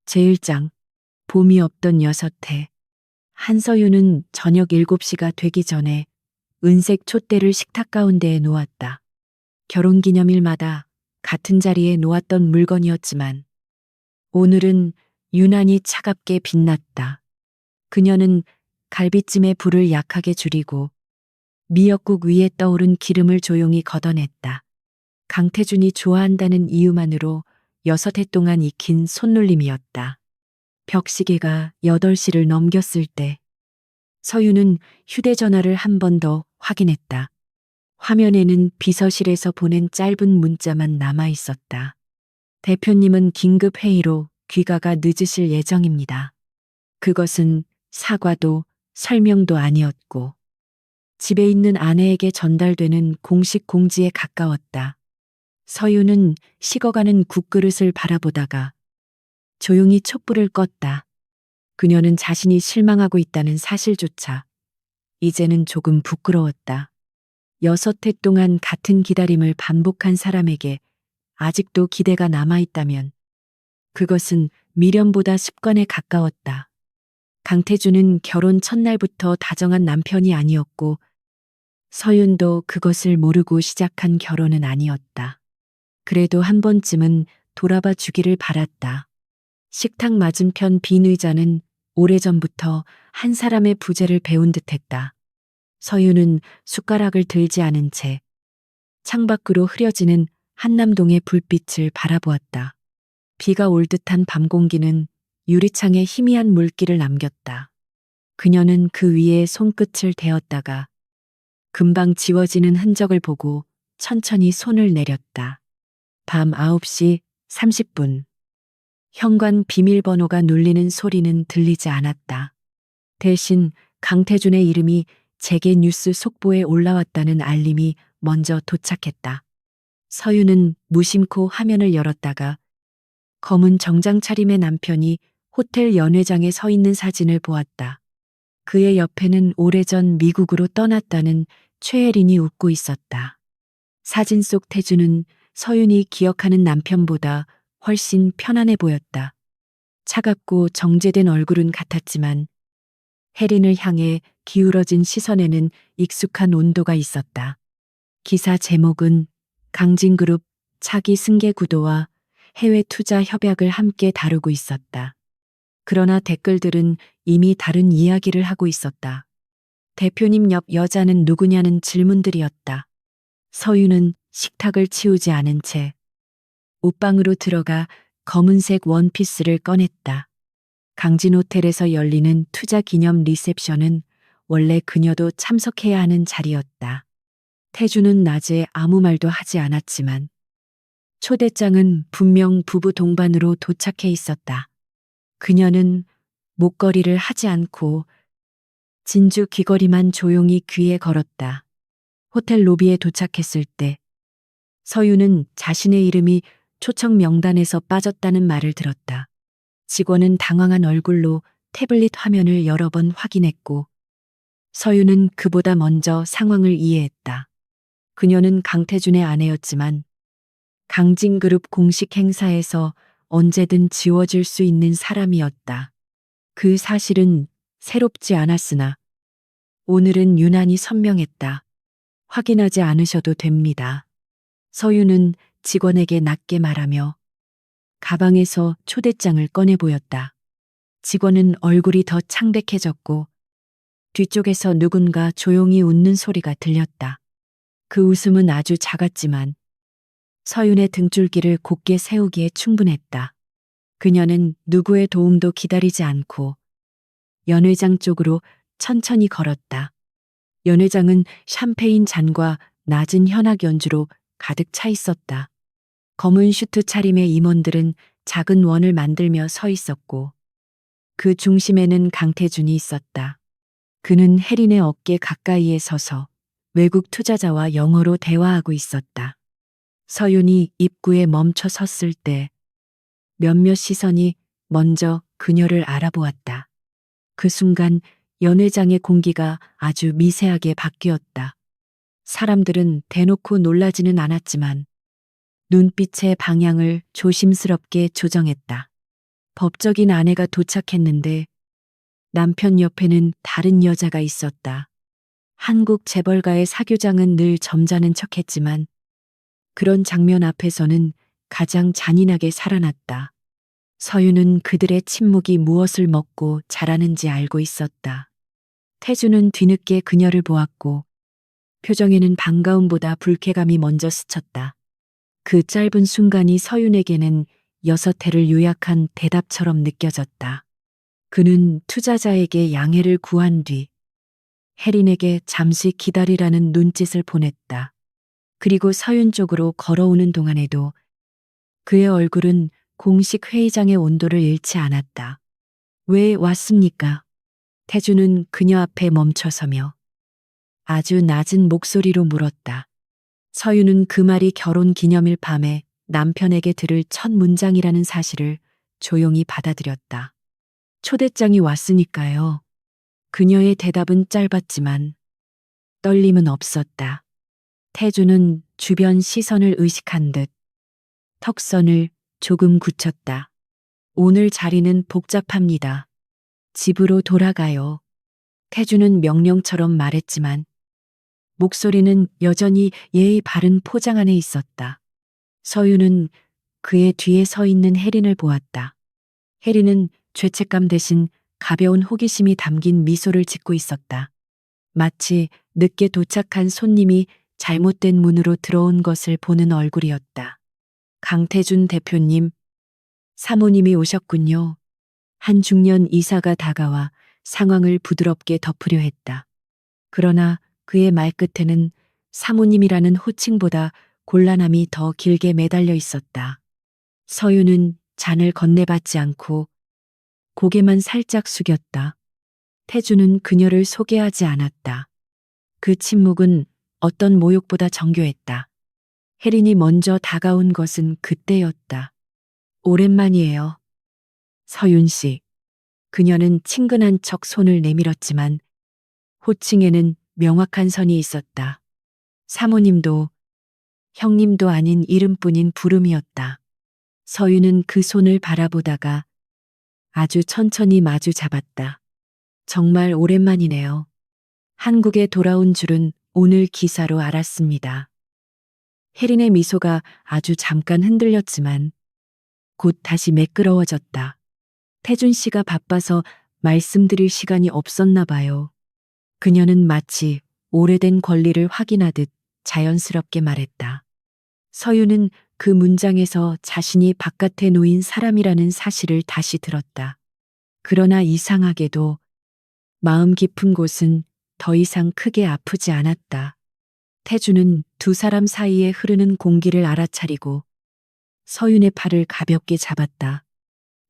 제1장 봄이 없던 6해 한서윤은 저녁 7시가 되기 전에 은색 촛대를 식탁 가운데에 놓았다. 결혼기념일마다 같은 자리에 놓았던 물건이었지만 오늘은 유난히 차갑게 빛났다. 그녀는 갈비찜의 불을 약하게 줄이고 미역국 위에 떠오른 기름을 조용히 걷어냈다. 강태준이 좋아한다는 이유만으로 6해 동안 익힌 손놀림이었다. 벽시계가 8시를 넘겼을 때 서유는 휴대전화를 한 번 더 확인했다. 화면에는 비서실에서 보낸 짧은 문자만 남아 있었다. 대표님은 긴급 회의로 귀가가 늦으실 예정입니다. 그것은 사과도 설명도 아니었고 집에 있는 아내에게 전달되는 공식 공지에 가까웠다. 서유는 식어가는 국그릇을 바라보다가 조용히 촛불을 껐다. 그녀는 자신이 실망하고 있다는 사실조차 이제는 조금 부끄러웠다. 6해 동안 같은 기다림을 반복한 사람에게 아직도 기대가 남아있다면 그것은 미련보다 습관에 가까웠다. 강태준은 결혼 첫날부터 다정한 남편이 아니었고 서윤도 그것을 모르고 시작한 결혼은 아니었다. 그래도 한 번쯤은 돌아봐 주기를 바랐다. 식탁 맞은편 빈 의자는 오래전부터 한 사람의 부재를 배운 듯했다. 서유는 숟가락을 들지 않은 채 창밖으로 흐려지는 한남동의 불빛을 바라보았다. 비가 올 듯한 밤 공기는 유리창에 희미한 물기를 남겼다. 그녀는 그 위에 손끝을 대었다가 금방 지워지는 흔적을 보고 천천히 손을 내렸다. 밤 9시 30분. 현관 비밀번호가 눌리는 소리는 들리지 않았다. 대신 강태준의 이름이 재계 뉴스 속보에 올라왔다는 알림이 먼저 도착했다. 서유는 무심코 화면을 열었다가 검은 정장 차림의 남편이 호텔 연회장에 서 있는 사진을 보았다. 그의 옆에는 오래전 미국으로 떠났다는 최혜린이 웃고 있었다. 사진 속 태준은 서윤이 기억하는 남편보다 훨씬 편안해 보였다. 차갑고 정제된 얼굴은 같았지만 혜린을 향해 기울어진 시선에는 익숙한 온도가 있었다. 기사 제목은 강진그룹 차기 승계 구도와 해외 투자 협약을 함께 다루고 있었다. 그러나 댓글들은 이미 다른 이야기를 하고 있었다. 대표님 옆 여자는 누구냐는 질문들이었다. 서유는 식탁을 치우지 않은 채 옷방으로 들어가 검은색 원피스를 꺼냈다. 강진호텔에서 열리는 투자 기념 리셉션은 원래 그녀도 참석해야 하는 자리였다. 태주는 낮에 아무 말도 하지 않았지만 초대장은 분명 부부 동반으로 도착해 있었다. 그녀는 목걸이를 하지 않고 진주 귀걸이만 조용히 귀에 걸었다. 호텔 로비에 도착했을 때 서유는 자신의 이름이 초청 명단에서 빠졌다는 말을 들었다. 직원은 당황한 얼굴로 태블릿 화면을 여러 번 확인했고 서유는 그보다 먼저 상황을 이해했다. 그녀는 강태준의 아내였지만 강진그룹 공식 행사에서 언제든 지워질 수 있는 사람이었다. 그 사실은 새롭지 않았으나 오늘은 유난히 선명했다. 확인하지 않으셔도 됩니다. 서유는 직원에게 낮게 말하며 가방에서 초대장을 꺼내 보였다. 직원은 얼굴이 더 창백해졌고 뒤쪽에서 누군가 조용히 웃는 소리가 들렸다. 그 웃음은 아주 작았지만 서윤의 등줄기를 곧게 세우기에 충분했다. 그녀는 누구의 도움도 기다리지 않고 연회장 쪽으로 천천히 걸었다. 연회장은 샴페인 잔과 낮은 현악 연주로 가득 차 있었다. 검은 슈트 차림의 임원들은 작은 원을 만들며 서 있었고 그 중심에는 강태준이 있었다. 그는 혜린의 어깨 가까이에 서서 외국 투자자와 영어로 대화하고 있었다. 서윤이 입구에 멈춰 섰을 때 몇몇 시선이 먼저 그녀를 알아보았다. 그 순간 연회장의 공기가 아주 미세하게 바뀌었다. 사람들은 대놓고 놀라지는 않았지만 눈빛의 방향을 조심스럽게 조정했다. 법적인 아내가 도착했는데 남편 옆에는 다른 여자가 있었다. 한국 재벌가의 사교장은 늘 점잖은 척했지만 그런 장면 앞에서는 가장 잔인하게 살아났다. 서윤은 그들의 침묵이 무엇을 먹고 자라는지 알고 있었다. 태주는 뒤늦게 그녀를 보았고 표정에는 반가움보다 불쾌감이 먼저 스쳤다. 그 짧은 순간이 서윤에게는 6회를 요약한 대답처럼 느껴졌다. 그는 투자자에게 양해를 구한 뒤 혜린에게 잠시 기다리라는 눈짓을 보냈다. 그리고 서윤 쪽으로 걸어오는 동안에도 그의 얼굴은 공식 회의장의 온도를 잃지 않았다. 왜 왔습니까? 태주는 그녀 앞에 멈춰서며 아주 낮은 목소리로 물었다. 서윤은 그 말이 결혼 기념일 밤에 남편에게 들을 첫 문장이라는 사실을 조용히 받아들였다. 초대장이 왔으니까요. 그녀의 대답은 짧았지만 떨림은 없었다. 태주는 주변 시선을 의식한 듯 턱선을 조금 굳혔다. 오늘 자리는 복잡합니다. 집으로 돌아가요. 태주는 명령처럼 말했지만 목소리는 여전히 예의 바른 포장 안에 있었다. 서윤은 그의 뒤에 서 있는 혜린을 보았다. 혜린은 죄책감 대신 가벼운 호기심이 담긴 미소를 짓고 있었다. 마치 늦게 도착한 손님이 잘못된 문으로 들어온 것을 보는 얼굴이었다. 강태준 대표님, 사모님이 오셨군요. 한 중년 이사가 다가와 상황을 부드럽게 덮으려 했다. 그러나 그의 말끝에는 사모님이라는 호칭보다 곤란함이 더 길게 매달려 있었다. 서윤은 잔을 건네받지 않고 고개만 살짝 숙였다. 태주는 그녀를 소개하지 않았다. 그 침묵은 어떤 모욕보다 정교했다. 혜린이 먼저 다가온 것은 그때였다. 오랜만이에요. 서윤 씨. 그녀는 친근한 척 손을 내밀었지만 호칭에는 명확한 선이 있었다. 사모님도 형님도 아닌 이름뿐인 부름이었다. 서윤은 그 손을 바라보다가 아주 천천히 마주 잡았다. 정말 오랜만이네요. 한국에 돌아온 줄은 오늘 기사로 알았습니다. 혜린의 미소가 아주 잠깐 흔들렸지만 곧 다시 매끄러워졌다. 태준 씨가 바빠서 말씀드릴 시간이 없었나 봐요. 그녀는 마치 오래된 권리를 확인하듯 자연스럽게 말했다. 서윤은 그 문장에서 자신이 바깥에 놓인 사람이라는 사실을 다시 들었다. 그러나 이상하게도 마음 깊은 곳은 더 이상 크게 아프지 않았다. 태주는 두 사람 사이에 흐르는 공기를 알아차리고 서윤의 팔을 가볍게 잡았다.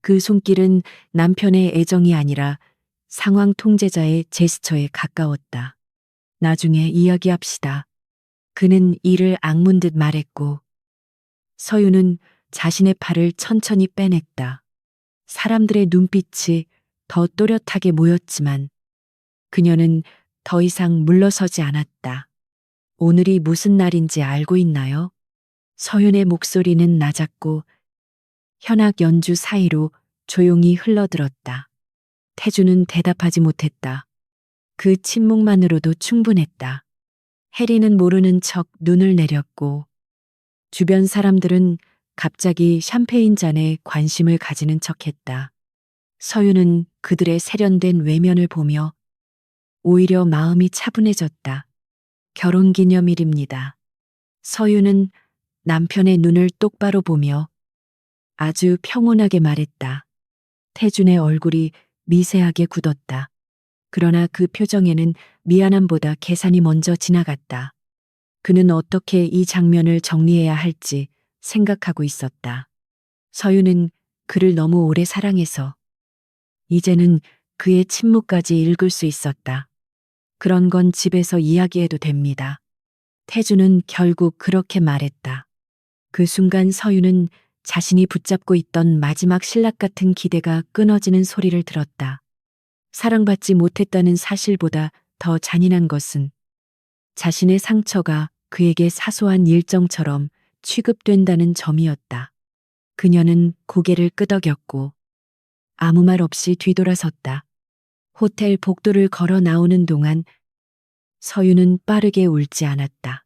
그 손길은 남편의 애정이 아니라 상황 통제자의 제스처에 가까웠다. 나중에 이야기합시다. 그는 이를 악문듯 말했고 서윤은 자신의 팔을 천천히 빼냈다. 사람들의 눈빛이 더 또렷하게 모였지만 그녀는 더 이상 물러서지 않았다. 오늘이 무슨 날인지 알고 있나요? 서윤의 목소리는 낮았고 현악 연주 사이로 조용히 흘러들었다. 태주는 대답하지 못했다. 그 침묵만으로도 충분했다. 혜리는 모르는 척 눈을 내렸고 주변 사람들은 갑자기 샴페인 잔에 관심을 가지는 척했다. 서윤은 그들의 세련된 외면을 보며 오히려 마음이 차분해졌다. 결혼기념일입니다. 서윤은 남편의 눈을 똑바로 보며 아주 평온하게 말했다. 태준의 얼굴이 미세하게 굳었다. 그러나 그 표정에는 미안함보다 계산이 먼저 지나갔다. 그는 어떻게 이 장면을 정리해야 할지 생각하고 있었다. 서윤은 그를 너무 오래 사랑해서 이제는 그의 침묵까지 읽을 수 있었다. 그런 건 집에서 이야기해도 됩니다. 태주는 결국 그렇게 말했다. 그 순간 서윤은 자신이 붙잡고 있던 마지막 신락 같은 기대가 끊어지는 소리를 들었다. 사랑받지 못했다는 사실보다 더 잔인한 것은 자신의 상처가 그에게 사소한 일정처럼 취급된다는 점이었다. 그녀는 고개를 끄덕였고 아무 말 없이 뒤돌아섰다. 호텔 복도를 걸어 나오는 동안 서유는 빠르게 울지 않았다.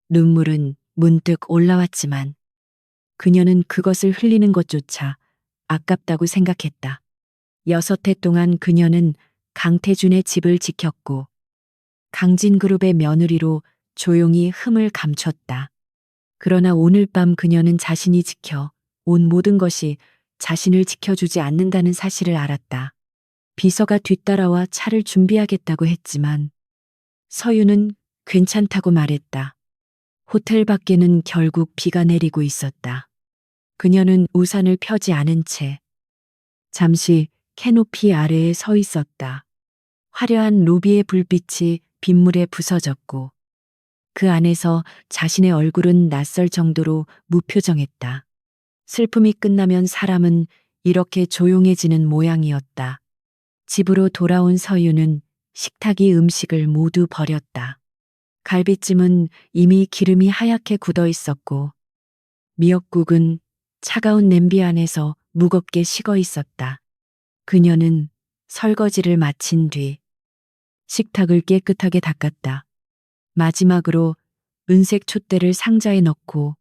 눈물은 문득 올라왔지만 그녀는 그것을 흘리는 것조차 아깝다고 생각했다. 6해 동안 그녀는 강태준의 집을 지켰고 강진그룹의 며느리로 조용히 흠을 감췄다. 그러나 오늘 밤 그녀는 자신이 지켜 온 모든 것이 자신을 지켜주지 않는다는 사실을 알았다. 비서가 뒤따라와 차를 준비하겠다고 했지만 서유는 괜찮다고 말했다. 호텔 밖에는 결국 비가 내리고 있었다. 그녀는 우산을 펴지 않은 채 잠시 캐노피 아래에 서 있었다. 화려한 로비의 불빛이 빗물에 부서졌고 그 안에서 자신의 얼굴은 낯설 정도로 무표정했다. 슬픔이 끝나면 사람은 이렇게 조용해지는 모양이었다. 집으로 돌아온 서유는 식탁이 음식을 모두 버렸다. 갈비찜은 이미 기름이 하얗게 굳어 있었고 미역국은 차가운 냄비 안에서 무겁게 식어 있었다. 그녀는 설거지를 마친 뒤 식탁을 깨끗하게 닦았다. 마지막으로 은색 촛대를 상자에 넣고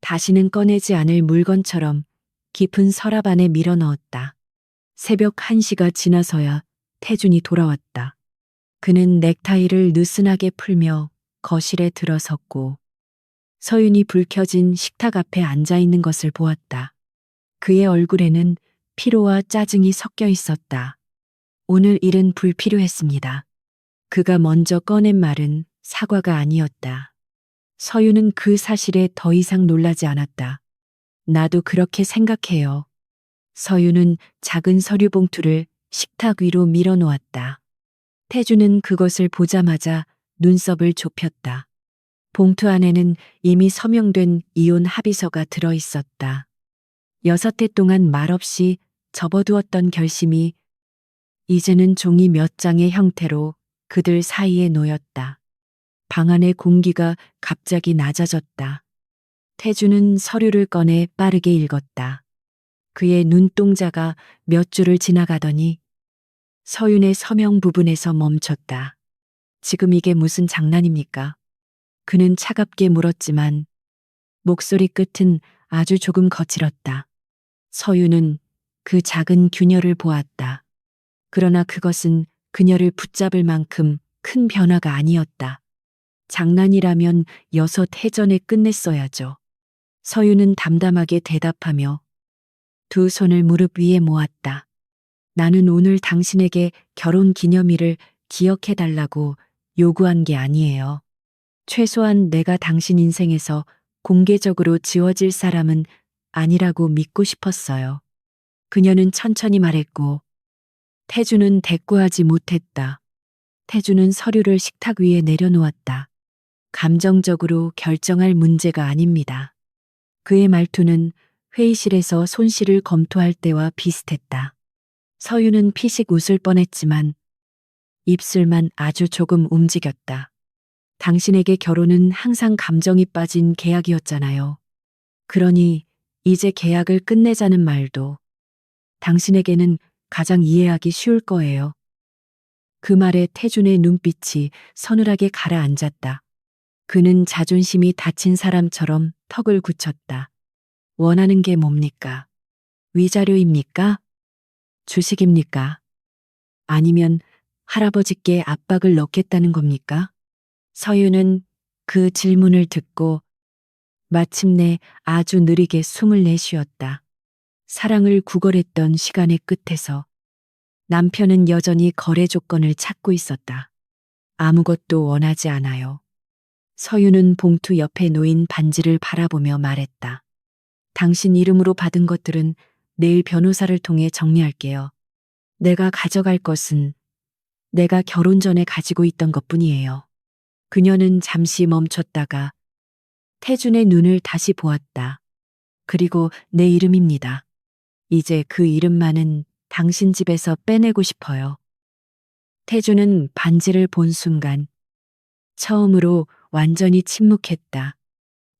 다시는 꺼내지 않을 물건처럼 깊은 서랍 안에 밀어 넣었다. 새벽 1시가 지나서야 태준이 돌아왔다. 그는 넥타이를 느슨하게 풀며 거실에 들어섰고 서윤이 불 켜진 식탁 앞에 앉아 있는 것을 보았다. 그의 얼굴에는 피로와 짜증이 섞여 있었다. 오늘 일은 불필요했습니다. 그가 먼저 꺼낸 말은 사과가 아니었다. 서윤은 그 사실에 더 이상 놀라지 않았다. 나도 그렇게 생각해요. 서윤은 작은 서류 봉투를 식탁 위로 밀어 놓았다. 태주는 그것을 보자마자 눈썹을 좁혔다. 봉투 안에는 이미 서명된 이혼 합의서가 들어 있었다. 6해 동안 말없이 접어두었던 결심이 이제는 종이 몇 장의 형태로 그들 사이에 놓였다. 방 안의 공기가 갑자기 낮아졌다. 태주는 서류를 꺼내 빠르게 읽었다. 그의 눈동자가 몇 줄을 지나가더니 서윤의 서명 부분에서 멈췄다. 지금 이게 무슨 장난입니까? 그는 차갑게 물었지만 목소리 끝은 아주 조금 거칠었다. 서윤은 그 작은 균열을 보았다. 그러나 그것은 그녀를 붙잡을 만큼 큰 변화가 아니었다. 장난이라면 6해 전에 끝냈어야죠. 서윤은 담담하게 대답하며 두 손을 무릎 위에 모았다. 나는 오늘 당신에게 결혼 기념일을 기억해 달라고 요구한 게 아니에요. 최소한 내가 당신 인생에서 공개적으로 지워질 사람은 아니라고 믿고 싶었어요. 그녀는 천천히 말했고 태주는 대꾸하지 못했다. 태주는 서류를 식탁 위에 내려놓았다. 감정적으로 결정할 문제가 아닙니다. 그의 말투는 회의실에서 손실을 검토할 때와 비슷했다. 서유는 피식 웃을 뻔했지만 입술만 아주 조금 움직였다. 당신에게 결혼은 항상 감정이 빠진 계약이었잖아요. 그러니 이제 계약을 끝내자는 말도 당신에게는 가장 이해하기 쉬울 거예요. 그 말에 태준의 눈빛이 서늘하게 가라앉았다. 그는 자존심이 다친 사람처럼 턱을 굳혔다. 원하는 게 뭡니까? 위자료입니까? 주식입니까? 아니면 할아버지께 압박을 넣겠다는 겁니까? 서유는 그 질문을 듣고 마침내 아주 느리게 숨을 내쉬었다. 사랑을 구걸했던 시간의 끝에서 남편은 여전히 거래 조건을 찾고 있었다. 아무것도 원하지 않아요. 서유는 봉투 옆에 놓인 반지를 바라보며 말했다. 당신 이름으로 받은 것들은 내일 변호사를 통해 정리할게요. 내가 가져갈 것은 내가 결혼 전에 가지고 있던 것뿐이에요. 그녀는 잠시 멈췄다가 태준의 눈을 다시 보았다. 그리고 내 이름입니다. 이제 그 이름만은 당신 집에서 빼내고 싶어요. 태준은 반지를 본 순간 처음으로 완전히 침묵했다.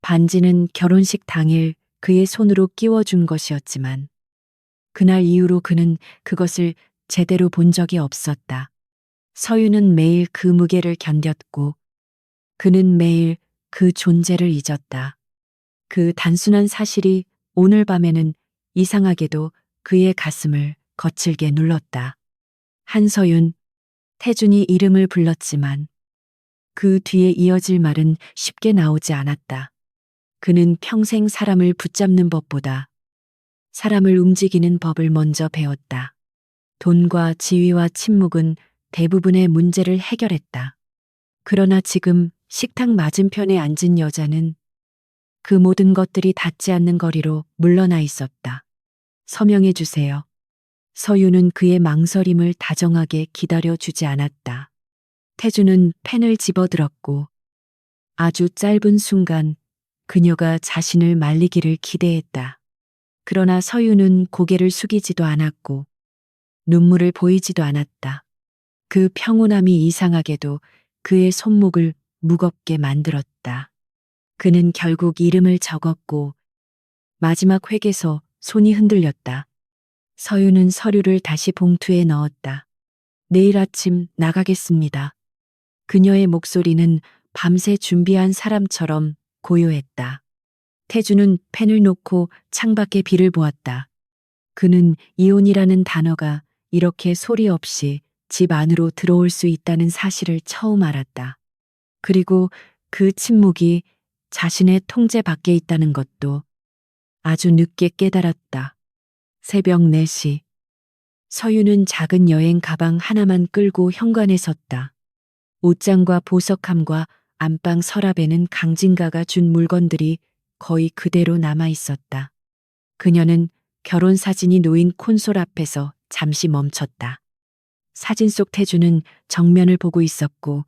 반지는 결혼식 당일 그의 손으로 끼워준 것이었지만 그날 이후로 그는 그것을 제대로 본 적이 없었다. 서유는 매일 그 무게를 견뎠고 그는 매일 그 존재를 잊었다. 그 단순한 사실이 오늘 밤에는 이상하게도 그의 가슴을 거칠게 눌렀다. 한서윤, 태준이 이름을 불렀지만 그 뒤에 이어질 말은 쉽게 나오지 않았다. 그는 평생 사람을 붙잡는 법보다 사람을 움직이는 법을 먼저 배웠다. 돈과 지위와 침묵은 대부분의 문제를 해결했다. 그러나 지금 식탁 맞은편에 앉은 여자는 그 모든 것들이 닿지 않는 거리로 물러나 있었다. 서명해 주세요. 서유는 그의 망설임을 다정하게 기다려주지 않았다. 태주는 펜을 집어들었고 아주 짧은 순간 그녀가 자신을 말리기를 기대했다. 그러나 서유는 고개를 숙이지도 않았고 눈물을 보이지도 않았다. 그 평온함이 이상하게도 그의 손목을 무겁게 만들었다. 그는 결국 이름을 적었고 마지막 획에서 손이 흔들렸다. 서유는 서류를 다시 봉투에 넣었다. 내일 아침 나가겠습니다. 그녀의 목소리는 밤새 준비한 사람처럼 고요했다. 태주는 펜을 놓고 창밖에 비를 보았다. 그는 이혼이라는 단어가 이렇게 소리 없이 집 안으로 들어올 수 있다는 사실을 처음 알았다. 그리고 그 침묵이 자신의 통제 밖에 있다는 것도 아주 늦게 깨달았다. 새벽 4시. 서유는 작은 여행 가방 하나만 끌고 현관에 섰다. 옷장과 보석함과 안방 서랍에는 강진가가 준 물건들이 거의 그대로 남아 있었다. 그녀는 결혼 사진이 놓인 콘솔 앞에서 잠시 멈췄다. 사진 속 태주는 정면을 보고 있었고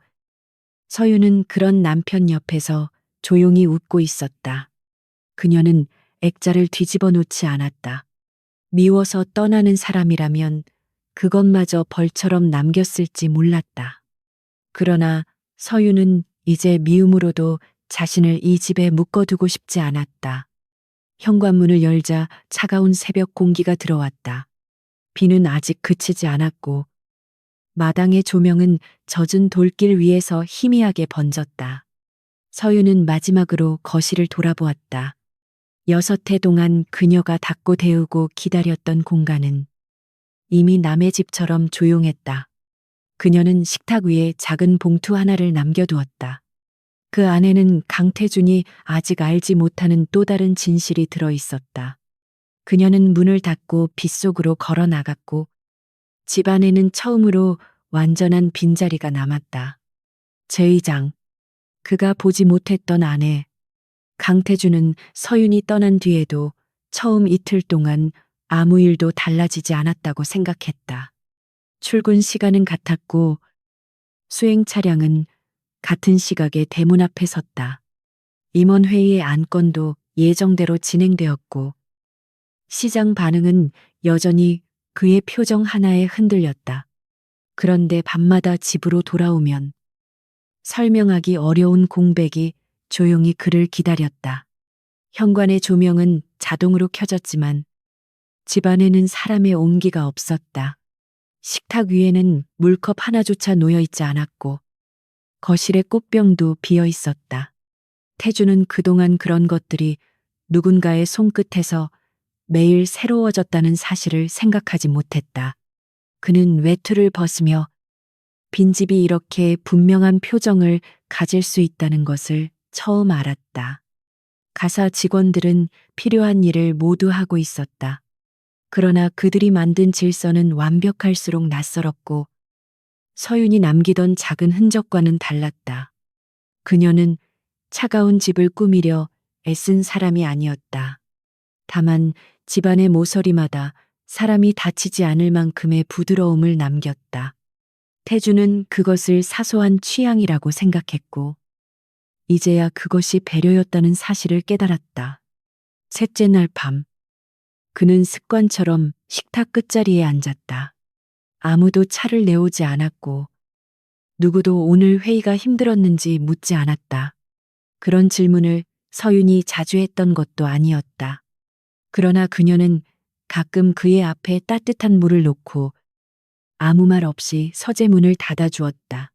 서유는 그런 남편 옆에서 조용히 웃고 있었다. 그녀는 액자를 뒤집어 놓지 않았다. 미워서 떠나는 사람이라면 그것마저 벌처럼 남겼을지 몰랐다. 그러나 서유는 이제 미움으로도 자신을 이 집에 묶어두고 싶지 않았다. 현관문을 열자 차가운 새벽 공기가 들어왔다. 비는 아직 그치지 않았고 마당의 조명은 젖은 돌길 위에서 희미하게 번졌다. 서유는 마지막으로 거실을 돌아보았다. 6해 동안 그녀가 닦고 데우고 기다렸던 공간은 이미 남의 집처럼 조용했다. 그녀는 식탁 위에 작은 봉투 하나를 남겨두었다. 그 안에는 강태준이 아직 알지 못하는 또 다른 진실이 들어 있었다. 그녀는 문을 닫고 빗속으로 걸어 나갔고 집 안에는 처음으로 완전한 빈자리가 남았다. 제2장. 그가 보지 못했던 아내. 강태준은 서윤이 떠난 뒤에도 처음 이틀 동안 아무 일도 달라지지 않았다고 생각했다. 출근 시간은 같았고 수행 차량은 같은 시각에 대문 앞에 섰다. 임원회의의 안건도 예정대로 진행되었고 시장 반응은 여전히 그의 표정 하나에 흔들렸다. 그런데 밤마다 집으로 돌아오면 설명하기 어려운 공백이 조용히 그를 기다렸다. 현관의 조명은 자동으로 켜졌지만 집 안에는 사람의 온기가 없었다. 식탁 위에는 물컵 하나조차 놓여 있지 않았고 거실의 꽃병도 비어 있었다. 태주는 그동안 그런 것들이 누군가의 손끝에서 매일 새로워졌다는 사실을 생각하지 못했다. 그는 외투를 벗으며 빈집이 이렇게 분명한 표정을 가질 수 있다는 것을 처음 알았다. 가사 직원들은 필요한 일을 모두 하고 있었다. 그러나 그들이 만든 질서는 완벽할수록 낯설었고 서윤이 남기던 작은 흔적과는 달랐다. 그녀는 차가운 집을 꾸미려 애쓴 사람이 아니었다. 다만 집안의 모서리마다 사람이 다치지 않을 만큼의 부드러움을 남겼다. 태주는 그것을 사소한 취향이라고 생각했고 이제야 그것이 배려였다는 사실을 깨달았다. 셋째 날 밤, 그는 습관처럼 식탁 끝자리에 앉았다. 아무도 차를 내오지 않았고 누구도 오늘 회의가 힘들었는지 묻지 않았다. 그런 질문을 서윤이 자주 했던 것도 아니었다. 그러나 그녀는 가끔 그의 앞에 따뜻한 물을 놓고 아무 말 없이 서재문을 닫아주었다.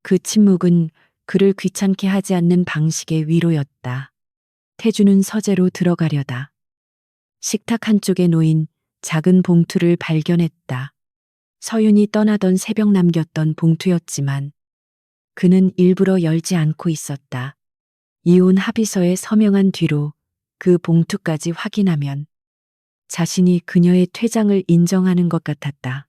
그 침묵은 그를 귀찮게 하지 않는 방식의 위로였다. 태주는 서재로 들어가려다 식탁 한쪽에 놓인 작은 봉투를 발견했다. 서윤이 떠나던 새벽 남겼던 봉투였지만 그는 일부러 열지 않고 있었다. 이혼 합의서에 서명한 뒤로 그 봉투까지 확인하면 자신이 그녀의 퇴장을 인정하는 것 같았다.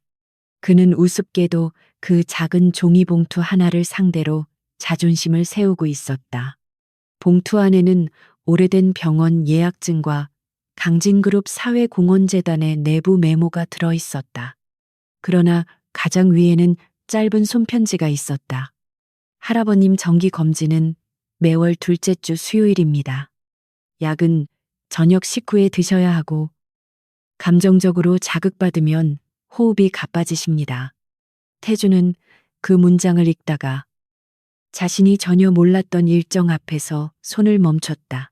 그는 우습게도 그 작은 종이봉투 하나를 상대로 자존심을 세우고 있었다. 봉투 안에는 오래된 병원 예약증과 강진그룹 사회공헌재단의 내부 메모가 들어 있었다. 그러나 가장 위에는 짧은 손편지가 있었다. 할아버님 정기 검진은 매월 둘째 주 수요일입니다. 약은 저녁 식후에 드셔야 하고 감정적으로 자극받으면 호흡이 가빠지십니다. 태주는 그 문장을 읽다가 자신이 전혀 몰랐던 일정 앞에서 손을 멈췄다.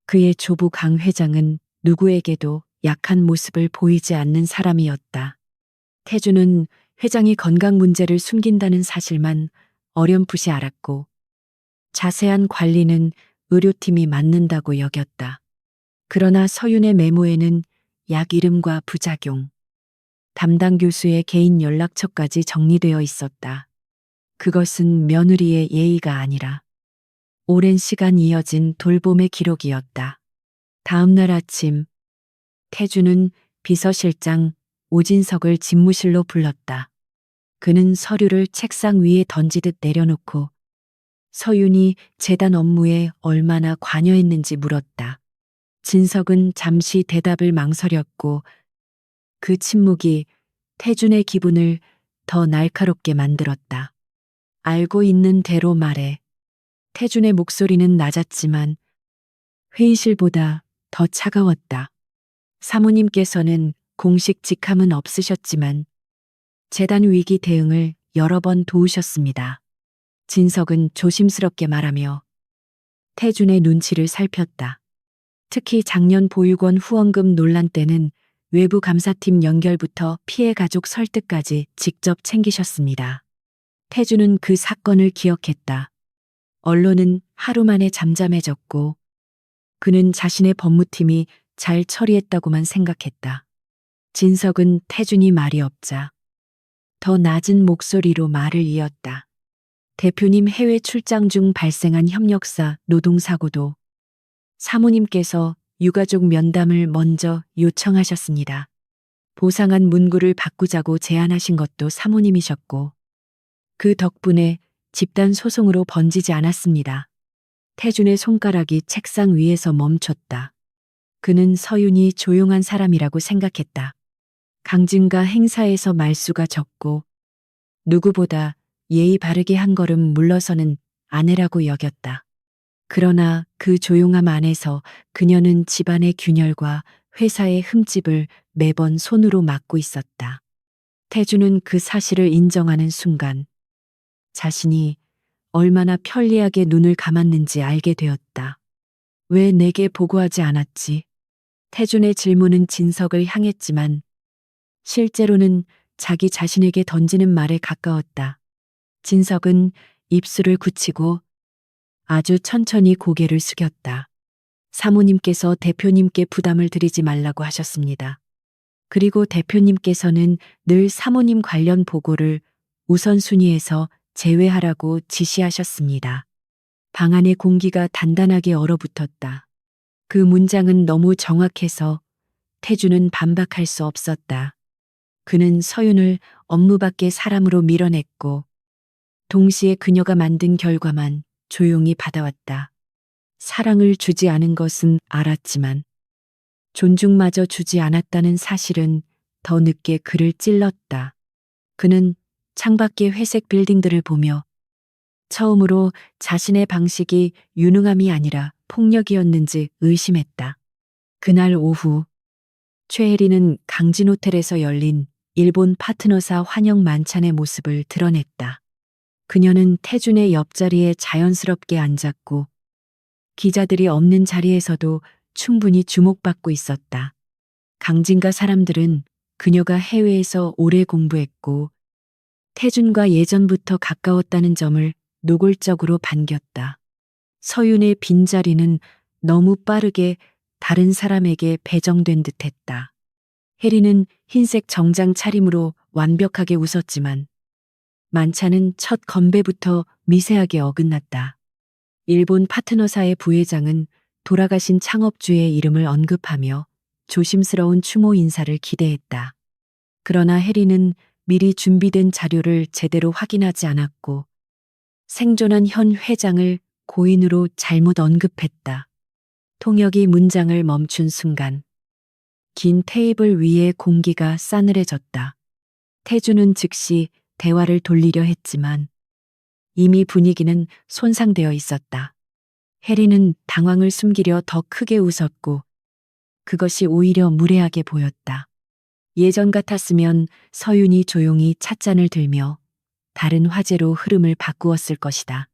그의 조부 강 회장은 누구에게도 약한 모습을 보이지 않는 사람이었다. 태주는 회장이 건강 문제를 숨긴다는 사실만 어렴풋이 알았고 자세한 관리는 의료팀이 맡는다고 여겼다. 그러나 서윤의 메모에는 약 이름과 부작용, 담당 교수의 개인 연락처까지 정리되어 있었다. 그것은 며느리의 예의가 아니라 오랜 시간 이어진 돌봄의 기록이었다. 다음 날 아침, 태주는 비서실장 오진석을 집무실로 불렀다. 그는 서류를 책상 위에 던지듯 내려놓고 서윤이 재단 업무에 얼마나 관여했는지 물었다. 진석은 잠시 대답을 망설였고 그 침묵이 태준의 기분을 더 날카롭게 만들었다. 알고 있는 대로 말해. 태준의 목소리는 낮았지만 회의실보다 더 차가웠다. 사모님께서는 공식 직함은 없으셨지만 재단 위기 대응을 여러 번 도우셨습니다. 진석은 조심스럽게 말하며 태준의 눈치를 살폈다. 특히 작년 보육원 후원금 논란 때는 외부 감사팀 연결부터 피해 가족 설득까지 직접 챙기셨습니다. 태준은 그 사건을 기억했다. 언론은 하루 만에 잠잠해졌고 그는 자신의 법무팀이 잘 처리했다고만 생각했다. 진석은 태준이 말이 없자 더 낮은 목소리로 말을 이었다. 대표님 해외 출장 중 발생한 협력사 노동사고도 사모님께서 유가족 면담을 먼저 요청하셨습니다. 보상한 문구를 바꾸자고 제안하신 것도 사모님이셨고 그 덕분에 집단 소송으로 번지지 않았습니다. 태준의 손가락이 책상 위에서 멈췄다. 그는 서윤이 조용한 사람이라고 생각했다. 강진과 행사에서 말수가 적고 누구보다 예의 바르게 한 걸음 물러서는 아내라고 여겼다. 그러나 그 조용함 안에서 그녀는 집안의 균열과 회사의 흠집을 매번 손으로 막고 있었다. 태주는 그 사실을 인정하는 순간 자신이 얼마나 편리하게 눈을 감았는지 알게 되었다. 왜 내게 보고하지 않았지? 태준의 질문은 진석을 향했지만 실제로는 자기 자신에게 던지는 말에 가까웠다. 진석은 입술을 굳히고 아주 천천히 고개를 숙였다. 사모님께서 대표님께 부담을 드리지 말라고 하셨습니다. 그리고 대표님께서는 늘 사모님 관련 보고를 우선순위에서 제외하라고 지시하셨습니다. 방 안의 공기가 단단하게 얼어붙었다. 그 문장은 너무 정확해서 태주는 반박할 수 없었다. 그는 서윤을 업무 밖의 사람으로 밀어냈고 동시에 그녀가 만든 결과만 조용히 받아왔다. 사랑을 주지 않은 것은 알았지만 존중마저 주지 않았다는 사실은 더 늦게 그를 찔렀다. 그는 창밖의 회색 빌딩들을 보며 처음으로 자신의 방식이 유능함이 아니라 폭력이었는지 의심했다. 그날 오후 최혜리는 강진호텔에서 열린 일본 파트너사 환영 만찬의 모습을 드러냈다. 그녀는 태준의 옆자리에 자연스럽게 앉았고 기자들이 없는 자리에서도 충분히 주목받고 있었다. 강진가 사람들은 그녀가 해외에서 오래 공부했고 태준과 예전부터 가까웠다는 점을 노골적으로 반겼다. 서윤의 빈자리는 너무 빠르게 다른 사람에게 배정된 듯했다. 혜리는 흰색 정장 차림으로 완벽하게 웃었지만 만찬은 첫 건배부터 미세하게 어긋났다. 일본 파트너사의 부회장은 돌아가신 창업주의 이름을 언급하며 조심스러운 추모 인사를 기대했다. 그러나 혜리는 미리 준비된 자료를 제대로 확인하지 않았고 생존한 현 회장을 고인으로 잘못 언급했다. 통역이 문장을 멈춘 순간 긴 테이블 위에 공기가 싸늘해졌다. 태주는 즉시 대화를 돌리려 했지만 이미 분위기는 손상되어 있었다. 혜리는 당황을 숨기려 더 크게 웃었고 그것이 오히려 무례하게 보였다. 예전 같았으면 서윤이 조용히 찻잔을 들며 다른 화제로 흐름을 바꾸었을 것이다.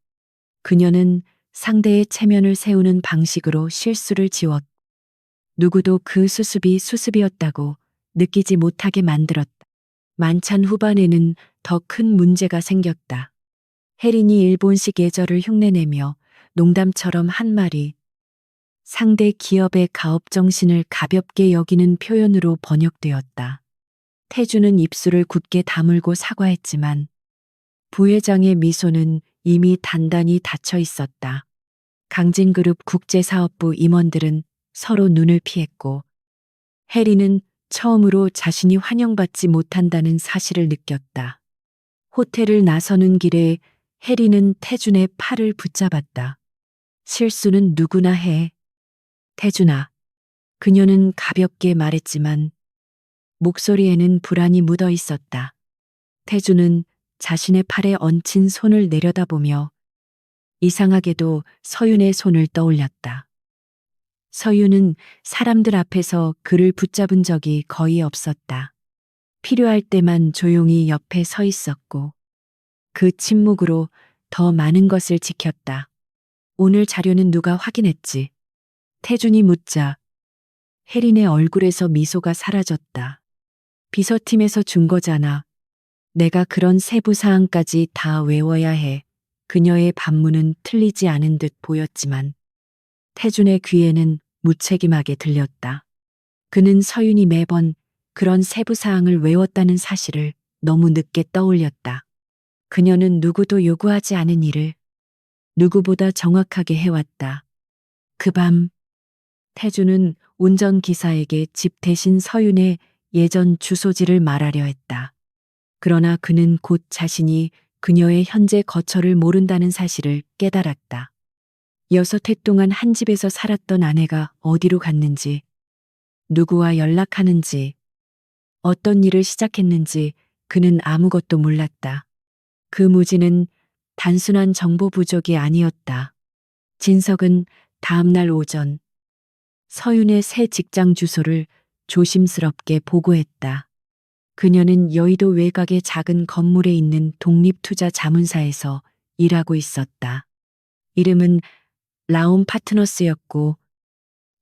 그녀는 상대의 체면을 세우는 방식으로 실수를 지웠고 누구도 그 수습이 수습이었다고 느끼지 못하게 만들었다. 만찬 후반에는 더 큰 문제가 생겼다. 혜린이 일본식 예절을 흉내내며 농담처럼 한 말이 상대 기업의 가업 정신을 가볍게 여기는 표현으로 번역되었다. 태주는 입술을 굳게 다물고 사과했지만 부회장의 미소는 이미 단단히 닫혀 있었다. 강진그룹 국제사업부 임원들은 서로 눈을 피했고 혜리는 처음으로 자신이 환영받지 못한다는 사실을 느꼈다. 호텔을 나서는 길에 혜리는 태준의 팔을 붙잡았다. 실수는 누구나 해. 태준아. 그녀는 가볍게 말했지만 목소리에는 불안이 묻어 있었다. 태준은 자신의 팔에 얹힌 손을 내려다보며 이상하게도 서윤의 손을 떠올렸다. 서윤은 사람들 앞에서 그를 붙잡은 적이 거의 없었다. 필요할 때만 조용히 옆에 서 있었고 그 침묵으로 더 많은 것을 지켰다. 오늘 자료는 누가 확인했지? 태준이 묻자 혜린의 얼굴에서 미소가 사라졌다. 비서팀에서 준 거잖아. 내가 그런 세부 사항까지 다 외워야 해. 그녀의 반문은 틀리지 않은 듯 보였지만 태준의 귀에는 무책임하게 들렸다. 그는 서윤이 매번 그런 세부 사항을 외웠다는 사실을 너무 늦게 떠올렸다. 그녀는 누구도 요구하지 않은 일을 누구보다 정확하게 해왔다. 그 밤 태준은 운전기사에게 집 대신 서윤의 예전 주소지를 말하려 했다. 그러나 그는 곧 자신이 그녀의 현재 거처를 모른다는 사실을 깨달았다. 6해 동안 한 집에서 살았던 아내가 어디로 갔는지, 누구와 연락하는지, 어떤 일을 시작했는지 그는 아무것도 몰랐다. 그 무지는 단순한 정보 부족이 아니었다. 진석은 다음날 오전 서윤의 새 직장 주소를 조심스럽게 보고했다. 그녀는 여의도 외곽의 작은 건물에 있는 독립투자 자문사에서 일하고 있었다. 이름은 라온 파트너스였고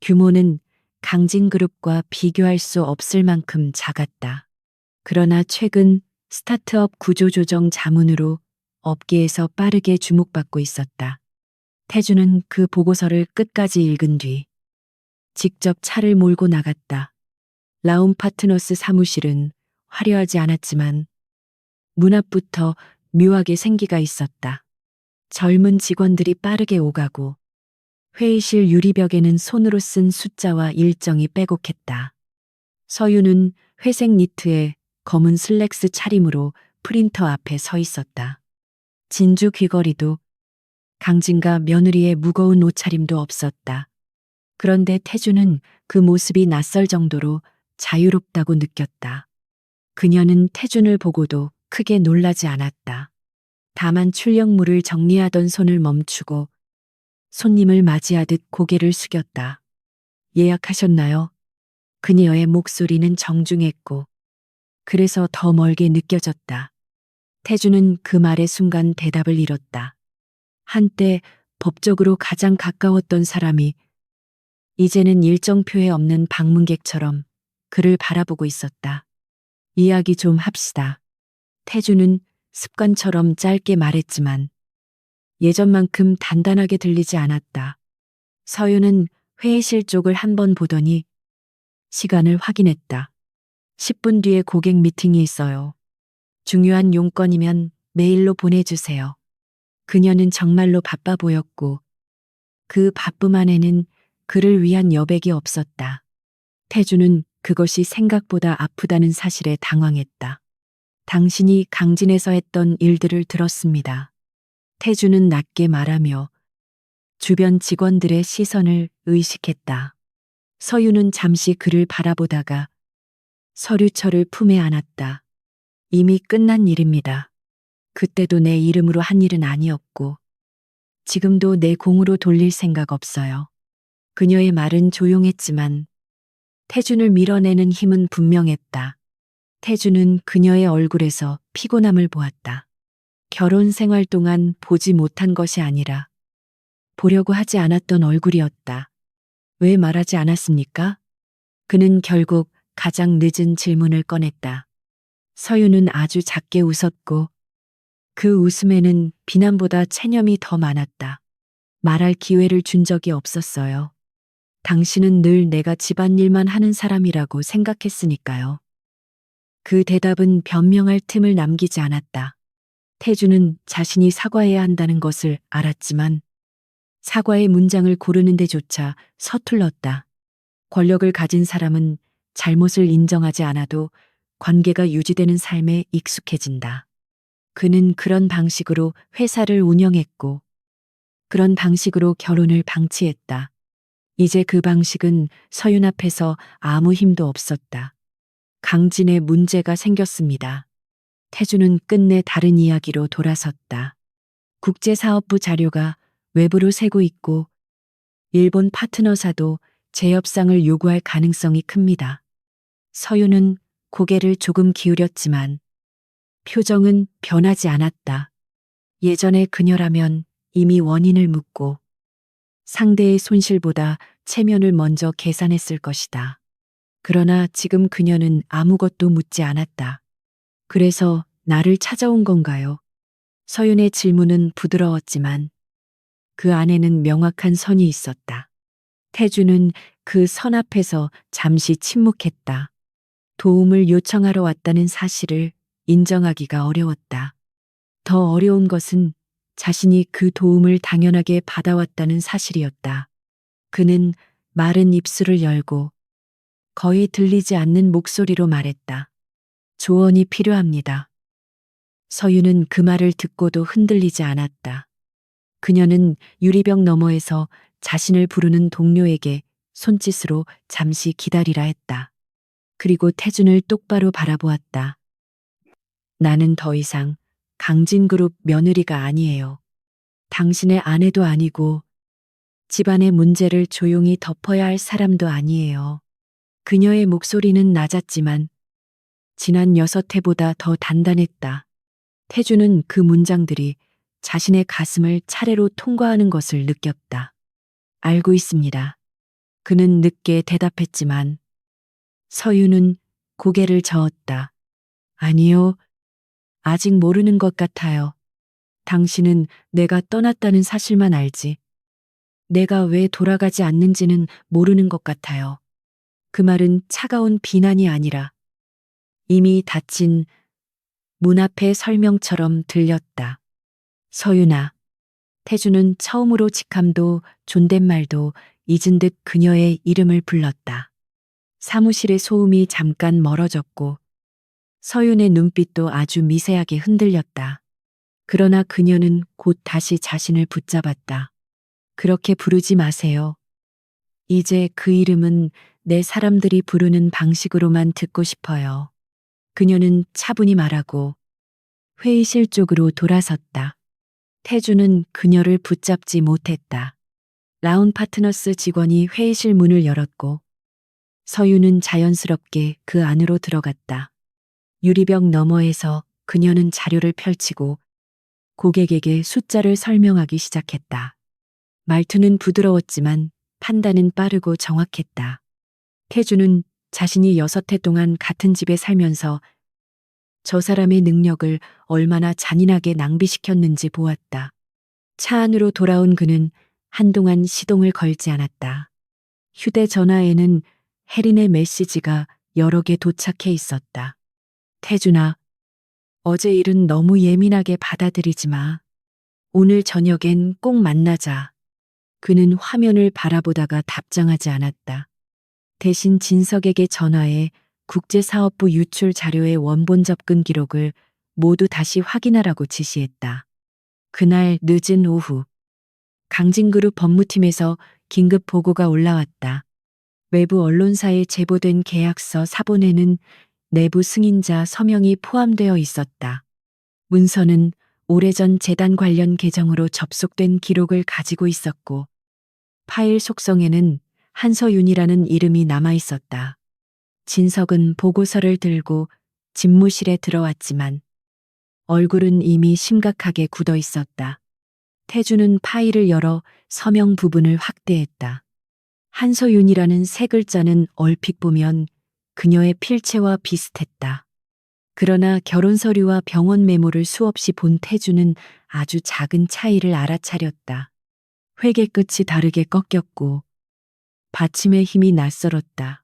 규모는 강진그룹과 비교할 수 없을 만큼 작았다. 그러나 최근 스타트업 구조조정 자문으로 업계에서 빠르게 주목받고 있었다. 태주는 그 보고서를 끝까지 읽은 뒤 직접 차를 몰고 나갔다. 라온 파트너스 사무실은 화려하지 않았지만 문 앞부터 묘하게 생기가 있었다. 젊은 직원들이 빠르게 오가고 회의실 유리벽에는 손으로 쓴 숫자와 일정이 빼곡했다. 서윤은 회색 니트에 검은 슬랙스 차림으로 프린터 앞에 서 있었다. 진주 귀걸이도 강진과 며느리의 무거운 옷차림도 없었다. 그런데 태주는 그 모습이 낯설 정도로 자유롭다고 느꼈다. 그녀는 태준을 보고도 크게 놀라지 않았다. 다만 출력물을 정리하던 손을 멈추고 손님을 맞이하듯 고개를 숙였다. 예약하셨나요? 그녀의 목소리는 정중했고 그래서 더 멀게 느껴졌다. 태주는 그 말의 순간 대답을 잃었다. 한때 법적으로 가장 가까웠던 사람이 이제는 일정표에 없는 방문객처럼 그를 바라보고 있었다. 이야기 좀 합시다. 태주는 습관처럼 짧게 말했지만 예전만큼 단단하게 들리지 않았다. 서윤은 회의실 쪽을 한번 보더니 시간을 확인했다. 10분 뒤에 고객 미팅이 있어요. 중요한 용건이면 메일로 보내주세요. 그녀는 정말로 바빠 보였고 그 바쁨 안에는 그를 위한 여백이 없었다. 태주는 그것이 생각보다 아프다는 사실에 당황했다. 당신이 강진에서 했던 일들을 들었습니다. 태주는 낮게 말하며 주변 직원들의 시선을 의식했다. 서유는 잠시 그를 바라보다가 서류철을 품에 안았다. 이미 끝난 일입니다. 그때도 내 이름으로 한 일은 아니었고 지금도 내 공으로 돌릴 생각 없어요. 그녀의 말은 조용했지만 태준을 밀어내는 힘은 분명했다. 태준은 그녀의 얼굴에서 피곤함을 보았다. 결혼 생활 동안 보지 못한 것이 아니라 보려고 하지 않았던 얼굴이었다. 왜 말하지 않았습니까? 그는 결국 가장 늦은 질문을 꺼냈다. 서유는 아주 작게 웃었고 그 웃음에는 비난보다 체념이 더 많았다. 말할 기회를 준 적이 없었어요. 당신은 늘 내가 집안일만 하는 사람이라고 생각했으니까요. 그 대답은 변명할 틈을 남기지 않았다. 태주는 자신이 사과해야 한다는 것을 알았지만 사과의 문장을 고르는 데조차 서툴렀다. 권력을 가진 사람은 잘못을 인정하지 않아도 관계가 유지되는 삶에 익숙해진다. 그는 그런 방식으로 회사를 운영했고 그런 방식으로 결혼을 방치했다. 이제 그 방식은 서윤 앞에서 아무 힘도 없었다. 강진에 문제가 생겼습니다. 태주는 끝내 다른 이야기로 돌아섰다. 국제사업부 자료가 외부로 새고 있고 일본 파트너사도 재협상을 요구할 가능성이 큽니다. 서윤은 고개를 조금 기울였지만 표정은 변하지 않았다. 예전의 그녀라면 이미 원인을 묻고 상대의 손실보다 체면을 먼저 계산했을 것이다. 그러나 지금 그녀는 아무것도 묻지 않았다. 그래서 나를 찾아온 건가요? 서윤의 질문은 부드러웠지만 그 안에는 명확한 선이 있었다. 태주는 그 선 앞에서 잠시 침묵했다. 도움을 요청하러 왔다는 사실을 인정하기가 어려웠다. 더 어려운 것은 자신이 그 도움을 당연하게 받아왔다는 사실이었다. 그는 마른 입술을 열고 거의 들리지 않는 목소리로 말했다. 조언이 필요합니다. 서유는 그 말을 듣고도 흔들리지 않았다. 그녀는 유리병 너머에서 자신을 부르는 동료에게 손짓으로 잠시 기다리라 했다. 그리고 태준을 똑바로 바라보았다. 나는 더 이상 강진그룹 며느리가 아니에요. 당신의 아내도 아니고 집안의 문제를 조용히 덮어야 할 사람도 아니에요. 그녀의 목소리는 낮았지만 지난 6회보다 더 단단했다. 태주는 그 문장들이 자신의 가슴을 차례로 통과하는 것을 느꼈다. 알고 있습니다. 그는 늦게 대답했지만 서유는 고개를 저었다. 아니요. 아직 모르는 것 같아요. 당신은 내가 떠났다는 사실만 알지. 내가 왜 돌아가지 않는지는 모르는 것 같아요. 그 말은 차가운 비난이 아니라 이미 닫힌 문 앞의 설명처럼 들렸다. 서윤아. 태주는 처음으로 직함도 존댓말도 잊은 듯 그녀의 이름을 불렀다. 사무실의 소음이 잠깐 멀어졌고 서윤의 눈빛도 아주 미세하게 흔들렸다. 그러나 그녀는 곧 다시 자신을 붙잡았다. 그렇게 부르지 마세요. 이제 그 이름은 내 사람들이 부르는 방식으로만 듣고 싶어요. 그녀는 차분히 말하고 회의실 쪽으로 돌아섰다. 태주는 그녀를 붙잡지 못했다. 라운 파트너스 직원이 회의실 문을 열었고 서유는 자연스럽게 그 안으로 들어갔다. 유리병 너머에서 그녀는 자료를 펼치고 고객에게 숫자를 설명하기 시작했다. 말투는 부드러웠지만 판단은 빠르고 정확했다. 태주는 자신이 6해 동안 같은 집에 살면서 저 사람의 능력을 얼마나 잔인하게 낭비시켰는지 보았다. 차 안으로 돌아온 그는 한동안 시동을 걸지 않았다. 휴대전화에는 혜린의 메시지가 여러 개 도착해 있었다. 태준아, 어제 일은 너무 예민하게 받아들이지 마. 오늘 저녁엔 꼭 만나자. 그는 화면을 바라보다가 답장하지 않았다. 대신 진석에게 전화해 국제사업부 유출 자료의 원본 접근 기록을 모두 다시 확인하라고 지시했다. 그날 늦은 오후, 강진그룹 법무팀에서 긴급 보고가 올라왔다. 외부 언론사에 제보된 계약서 사본에는 내부 승인자 서명이 포함되어 있었다. 문서는 오래전 재단 관련 계정으로 접속된 기록을 가지고 있었고, 파일 속성에는 한서윤이라는 이름이 남아 있었다. 진석은 보고서를 들고 집무실에 들어왔지만 얼굴은 이미 심각하게 굳어 있었다. 태주는 파일을 열어 서명 부분을 확대했다. 한서윤이라는 세 글자는 얼핏 보면 그녀의 필체와 비슷했다. 그러나 결혼 서류와 병원 메모를 수없이 본 태주는 아주 작은 차이를 알아차렸다. 회계 끝이 다르게 꺾였고 받침의 힘이 낯설었다.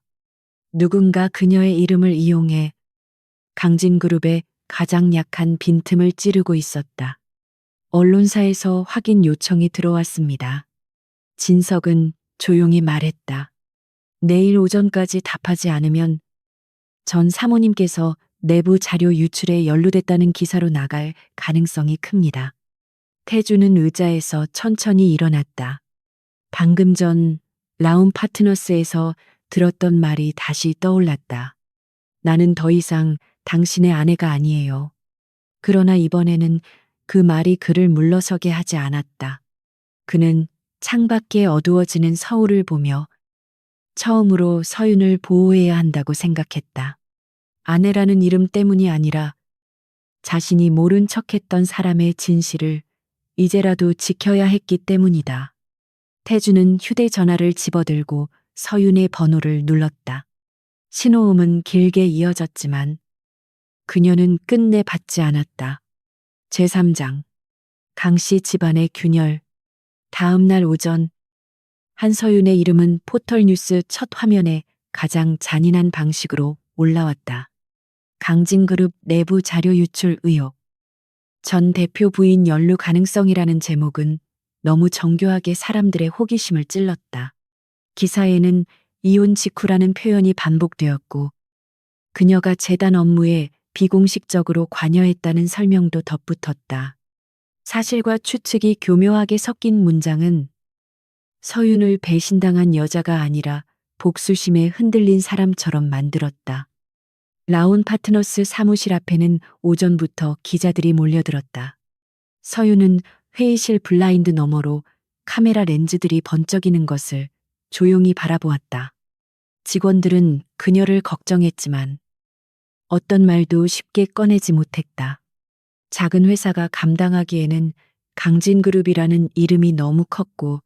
누군가 그녀의 이름을 이용해 강진그룹의 가장 약한 빈틈을 찌르고 있었다. 언론사에서 확인 요청이 들어왔습니다. 진석은 조용히 말했다. 내일 오전까지 답하지 않으면 전 사모님께서 내부 자료 유출에 연루됐다는 기사로 나갈 가능성이 큽니다. 태주는 의자에서 천천히 일어났다. 방금 전 라운 파트너스에서 들었던 말이 다시 떠올랐다. 나는 더 이상 당신의 아내가 아니에요. 그러나 이번에는 그 말이 그를 물러서게 하지 않았다. 그는 창밖에 어두워지는 서울을 보며 처음으로 서윤을 보호해야 한다고 생각했다. 아내라는 이름 때문이 아니라 자신이 모른 척했던 사람의 진실을 이제라도 지켜야 했기 때문이다. 태주는 휴대전화를 집어들고 서윤의 번호를 눌렀다. 신호음은 길게 이어졌지만 그녀는 끝내 받지 않았다. 제3장 강씨 집안의 균열. 다음 날 오전 한서윤의 이름은 포털뉴스 첫 화면에 가장 잔인한 방식으로 올라왔다. 강진그룹 내부 자료 유출 의혹. 전 대표 부인 연루 가능성이라는 제목은 너무 정교하게 사람들의 호기심을 찔렀다. 기사에는 이혼 직후라는 표현이 반복되었고 그녀가 재단 업무에 비공식적으로 관여했다는 설명도 덧붙었다. 사실과 추측이 교묘하게 섞인 문장은 서윤을 배신당한 여자가 아니라 복수심에 흔들린 사람처럼 만들었다. 라온 파트너스 사무실 앞에는 오전부터 기자들이 몰려들었다. 서윤은 회의실 블라인드 너머로 카메라 렌즈들이 번쩍이는 것을 조용히 바라보았다. 직원들은 그녀를 걱정했지만 어떤 말도 쉽게 꺼내지 못했다. 작은 회사가 감당하기에는 강진그룹이라는 이름이 너무 컸고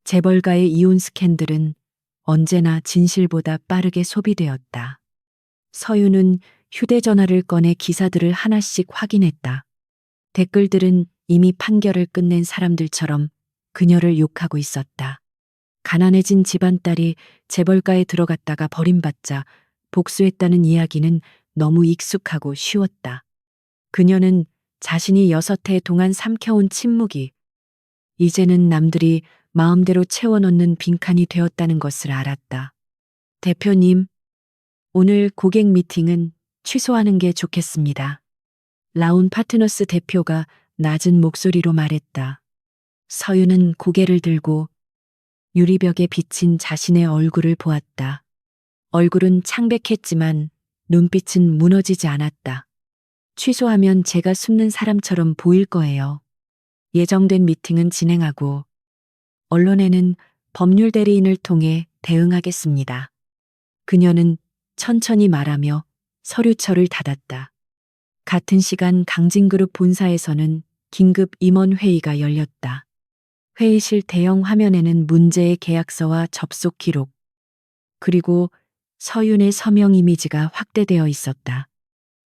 재벌가의 이혼 스캔들은 언제나 진실보다 빠르게 소비되었다. 서윤은 휴대전화를 꺼내 기사들을 하나씩 확인했다. 댓글들은 이미 판결을 끝낸 사람들처럼 그녀를 욕하고 있었다. 가난해진 집안딸이 재벌가에 들어갔다가 버림받자 복수했다는 이야기는 너무 익숙하고 쉬웠다. 그녀는 자신이 6해 동안 삼켜온 침묵이 이제는 남들이 마음대로 채워넣는 빈칸이 되었다는 것을 알았다. 대표님, 오늘 고객 미팅은 취소하는 게 좋겠습니다. 라운 파트너스 대표가 낮은 목소리로 말했다. 서윤은 고개를 들고 유리벽에 비친 자신의 얼굴을 보았다. 얼굴은 창백했지만 눈빛은 무너지지 않았다. 취소하면 제가 숨는 사람처럼 보일 거예요. 예정된 미팅은 진행하고 언론에는 법률 대리인을 통해 대응하겠습니다. 그녀는 천천히 말하며 서류철을 닫았다. 같은 시간 강진그룹 본사에서는 긴급 임원 회의가 열렸다. 회의실 대형 화면에는 문제의 계약서와 접속 기록, 그리고 서윤의 서명 이미지가 확대되어 있었다.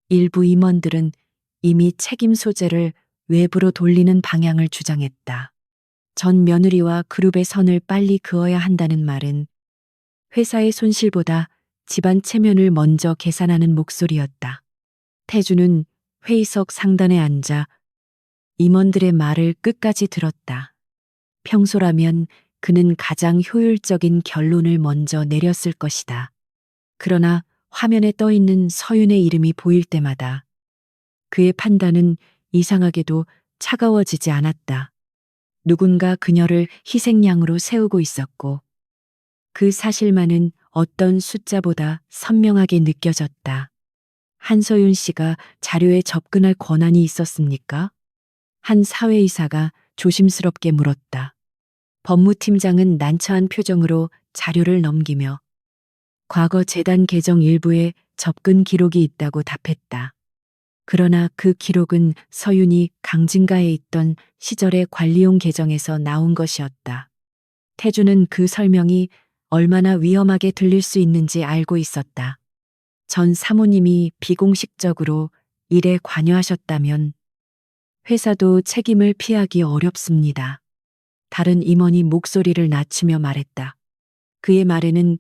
일부 임원들은 이미 책임 소재를 외부로 돌리는 방향을 주장했다. 전 며느리와 그룹의 선을 빨리 그어야 한다는 말은 회사의 손실보다 집안 체면을 먼저 계산하는 목소리였다. 태주는 회의석 상단에 앉아 임원들의 말을 끝까지 들었다. 평소라면 그는 가장 효율적인 결론을 먼저 내렸을 것이다. 그러나 화면에 떠 있는 서윤의 이름이 보일 때마다 그의 판단은 이상하게도 차가워지지 않았다. 누군가 그녀를 희생양으로 세우고 있었고 그 사실만은 어떤 숫자보다 선명하게 느껴졌다. 한서윤 씨가 자료에 접근할 권한이 있었습니까? 한 사회이사가 조심스럽게 물었다. 법무팀장은 난처한 표정으로 자료를 넘기며 과거 재단 계정 일부에 접근 기록이 있다고 답했다. 그러나 그 기록은 서윤이 강진가에 있던 시절의 관리용 계정에서 나온 것이었다. 태주는 그 설명이 얼마나 위험하게 들릴 수 있는지 알고 있었다. 전 사모님이 비공식적으로 일에 관여하셨다면 회사도 책임을 피하기 어렵습니다. 다른 임원이 목소리를 낮추며 말했다. 그의 말에는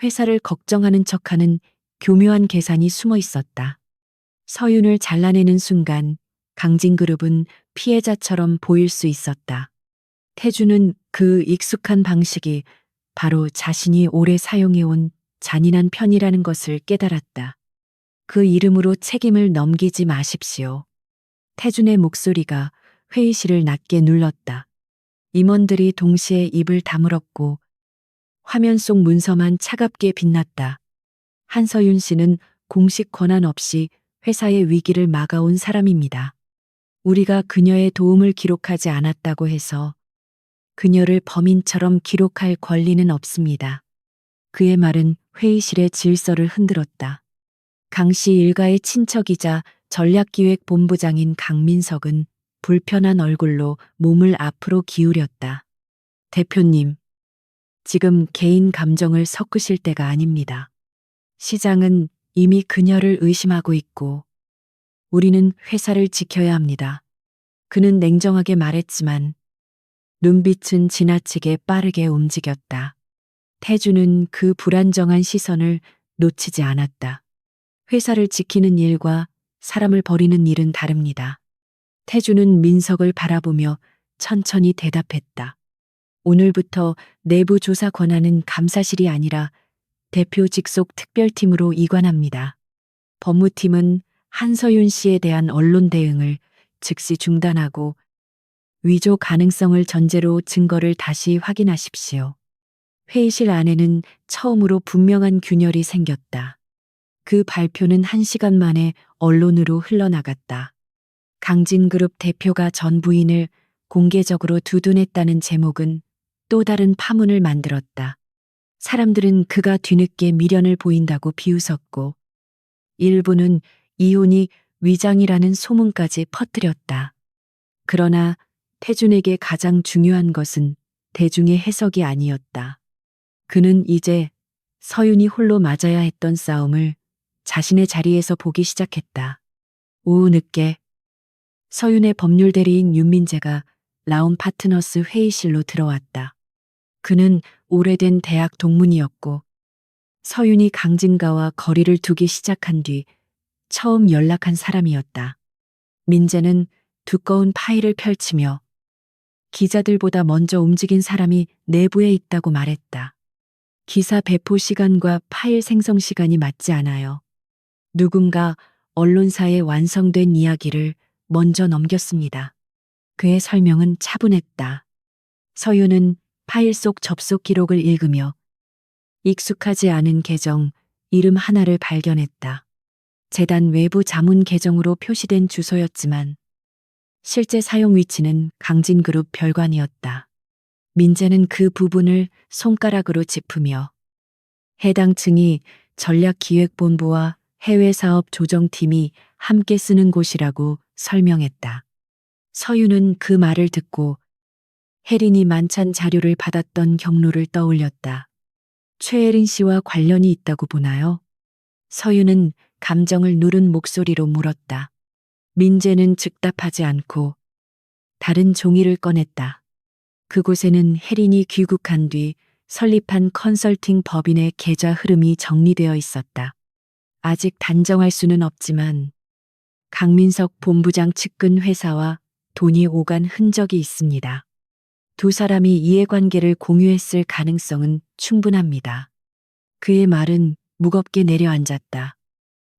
회사를 걱정하는 척하는 교묘한 계산이 숨어 있었다. 서윤을 잘라내는 순간 강진그룹은 피해자처럼 보일 수 있었다. 태주는 그 익숙한 방식이 바로 자신이 오래 사용해온 잔인한 편이라는 것을 깨달았다. 그 이름으로 책임을 넘기지 마십시오. 태준의 목소리가 회의실을 낮게 눌렀다. 임원들이 동시에 입을 다물었고 화면 속 문서만 차갑게 빛났다. 한서윤 씨는 공식 권한 없이 회사의 위기를 막아온 사람입니다. 우리가 그녀의 도움을 기록하지 않았다고 해서 그녀를 범인처럼 기록할 권리는 없습니다. 그의 말은 회의실의 질서를 흔들었다. 강씨 일가의 친척이자 전략기획본부장인 강민석은 불편한 얼굴로 몸을 앞으로 기울였다. 대표님, 지금 개인 감정을 섞으실 때가 아닙니다. 시장은 이미 그녀를 의심하고 있고 우리는 회사를 지켜야 합니다. 그는 냉정하게 말했지만 눈빛은 지나치게 빠르게 움직였다. 태주는 그 불안정한 시선을 놓치지 않았다. 회사를 지키는 일과 사람을 버리는 일은 다릅니다. 태주는 민석을 바라보며 천천히 대답했다. 오늘부터 내부 조사 권한은 감사실이 아니라 대표 직속 특별팀으로 이관합니다. 법무팀은 한서윤 씨에 대한 언론 대응을 즉시 중단하고 위조 가능성을 전제로 증거를 다시 확인하십시오. 회의실 안에는 처음으로 분명한 균열이 생겼다. 그 발표는 1시간 만에 언론으로 흘러나갔다. 강진그룹 대표가 전 부인을 공개적으로 두둔했다는 제목은 또 다른 파문을 만들었다. 사람들은 그가 뒤늦게 미련을 보인다고 비웃었고 일부는 이혼이 위장이라는 소문까지 퍼뜨렸다. 그러나 태준에게 가장 중요한 것은 대중의 해석이 아니었다. 그는 이제 서윤이 홀로 맞아야 했던 싸움을 자신의 자리에서 보기 시작했다. 오후 늦게 서윤의 법률 대리인 윤민재가 라움 파트너스 회의실로 들어왔다. 그는 오래된 대학 동문이었고 서윤이 강진가와 거리를 두기 시작한 뒤 처음 연락한 사람이었다. 민재는 두꺼운 파일을 펼치며 기자들보다 먼저 움직인 사람이 내부에 있다고 말했다. 기사 배포 시간과 파일 생성 시간이 맞지 않아요. 누군가 언론사에 완성된 이야기를 먼저 넘겼습니다. 그의 설명은 차분했다. 서윤은 파일 속 접속 기록을 읽으며 익숙하지 않은 계정, 이름 하나를 발견했다. 재단 외부 자문 계정으로 표시된 주소였지만 실제 사용 위치는 강진그룹 별관이었다. 민재는 그 부분을 손가락으로 짚으며 해당 층이 전략기획본부와 해외사업 조정팀이 함께 쓰는 곳이라고 설명했다. 서윤은 그 말을 듣고 혜린이 만찬 자료를 받았던 경로를 떠올렸다. 최혜린 씨와 관련이 있다고 보나요? 서윤은 감정을 누른 목소리로 물었다. 민재는 즉답하지 않고 다른 종이를 꺼냈다. 그곳에는 혜린이 귀국한 뒤 설립한 컨설팅 법인의 계좌 흐름이 정리되어 있었다. 아직 단정할 수는 없지만 강민석 본부장 측근 회사와 돈이 오간 흔적이 있습니다. 두 사람이 이해관계를 공유했을 가능성은 충분합니다. 그의 말은 무겁게 내려앉았다.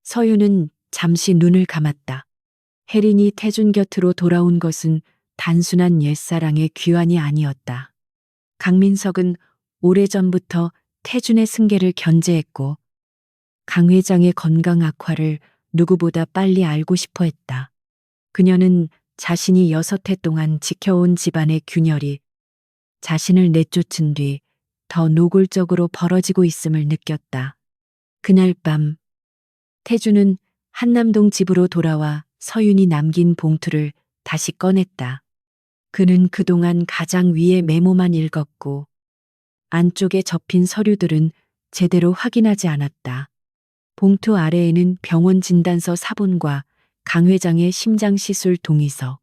서윤은 잠시 눈을 감았다. 혜린이 태준 곁으로 돌아온 것은 단순한 옛사랑의 귀환이 아니었다. 강민석은 오래전부터 태준의 승계를 견제했고 강 회장의 건강 악화를 누구보다 빨리 알고 싶어 했다. 그녀는 자신이 6해 동안 지켜온 집안의 균열이 자신을 내쫓은 뒤 더 노골적으로 벌어지고 있음을 느꼈다. 그날 밤 태주는 한남동 집으로 돌아와 서윤이 남긴 봉투를 다시 꺼냈다. 그는 그동안 가장 위의 메모만 읽었고 안쪽에 접힌 서류들은 제대로 확인하지 않았다. 봉투 아래에는 병원 진단서 사본과 강 회장의 심장시술 동의서,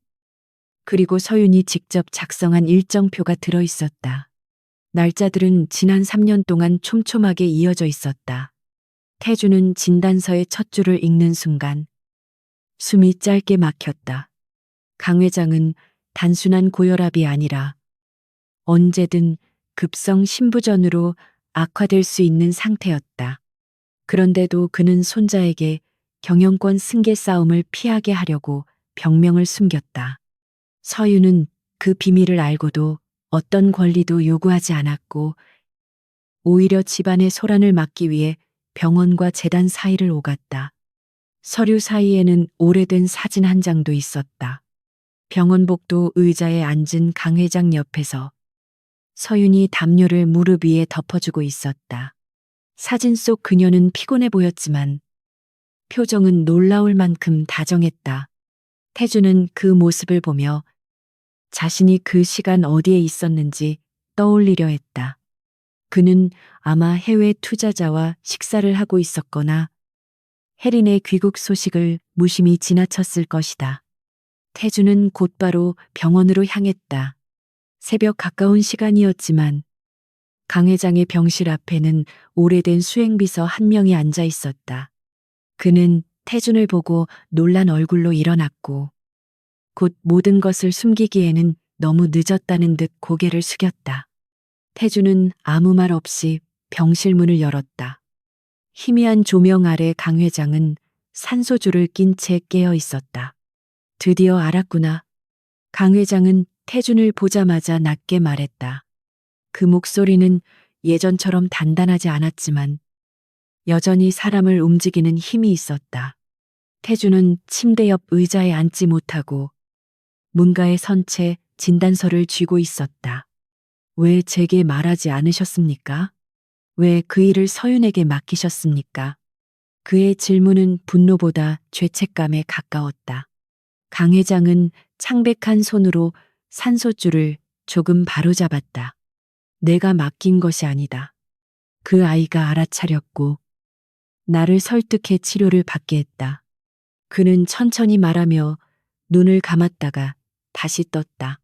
그리고 서윤이 직접 작성한 일정표가 들어 있었다. 날짜들은 지난 3년 동안 촘촘하게 이어져 있었다. 태주는 진단서의 첫 줄을 읽는 순간 숨이 짧게 막혔다. 강 회장은 단순한 고혈압이 아니라 언제든 급성 심부전으로 악화될 수 있는 상태였다. 그런데도 그는 손자에게 경영권 승계 싸움을 피하게 하려고 병명을 숨겼다. 서윤은 그 비밀을 알고도 어떤 권리도 요구하지 않았고 오히려 집안의 소란을 막기 위해 병원과 재단 사이를 오갔다. 서류 사이에는 오래된 사진 한 장도 있었다. 병원 복도 의자에 앉은 강 회장 옆에서 서윤이 담요를 무릎 위에 덮어주고 있었다. 사진 속 그녀는 피곤해 보였지만 표정은 놀라울 만큼 다정했다. 태주는 그 모습을 보며 자신이 그 시간 어디에 있었는지 떠올리려 했다. 그는 아마 해외 투자자와 식사를 하고 있었거나 혜린의 귀국 소식을 무심히 지나쳤을 것이다. 태주는 곧바로 병원으로 향했다. 새벽 가까운 시간이었지만 강 회장의 병실 앞에는 오래된 수행비서 한 명이 앉아 있었다. 그는 태준을 보고 놀란 얼굴로 일어났고 곧 모든 것을 숨기기에는 너무 늦었다는 듯 고개를 숙였다. 태준은 아무 말 없이 병실 문을 열었다. 희미한 조명 아래 강 회장은 산소줄을 낀 채 깨어 있었다. 드디어 알았구나. 강 회장은 태준을 보자마자 낮게 말했다. 그 목소리는 예전처럼 단단하지 않았지만 여전히 사람을 움직이는 힘이 있었다. 태준은 침대 옆 의자에 앉지 못하고 문가에 선 채 진단서를 쥐고 있었다. 왜 제게 말하지 않으셨습니까? 왜 그 일을 서윤에게 맡기셨습니까? 그의 질문은 분노보다 죄책감에 가까웠다. 강 회장은 창백한 손으로 산소줄을 조금 바로잡았다. 내가 맡긴 것이 아니다. 그 아이가 알아차렸고 나를 설득해 치료를 받게 했다. 그는 천천히 말하며 눈을 감았다가 다시 떴다.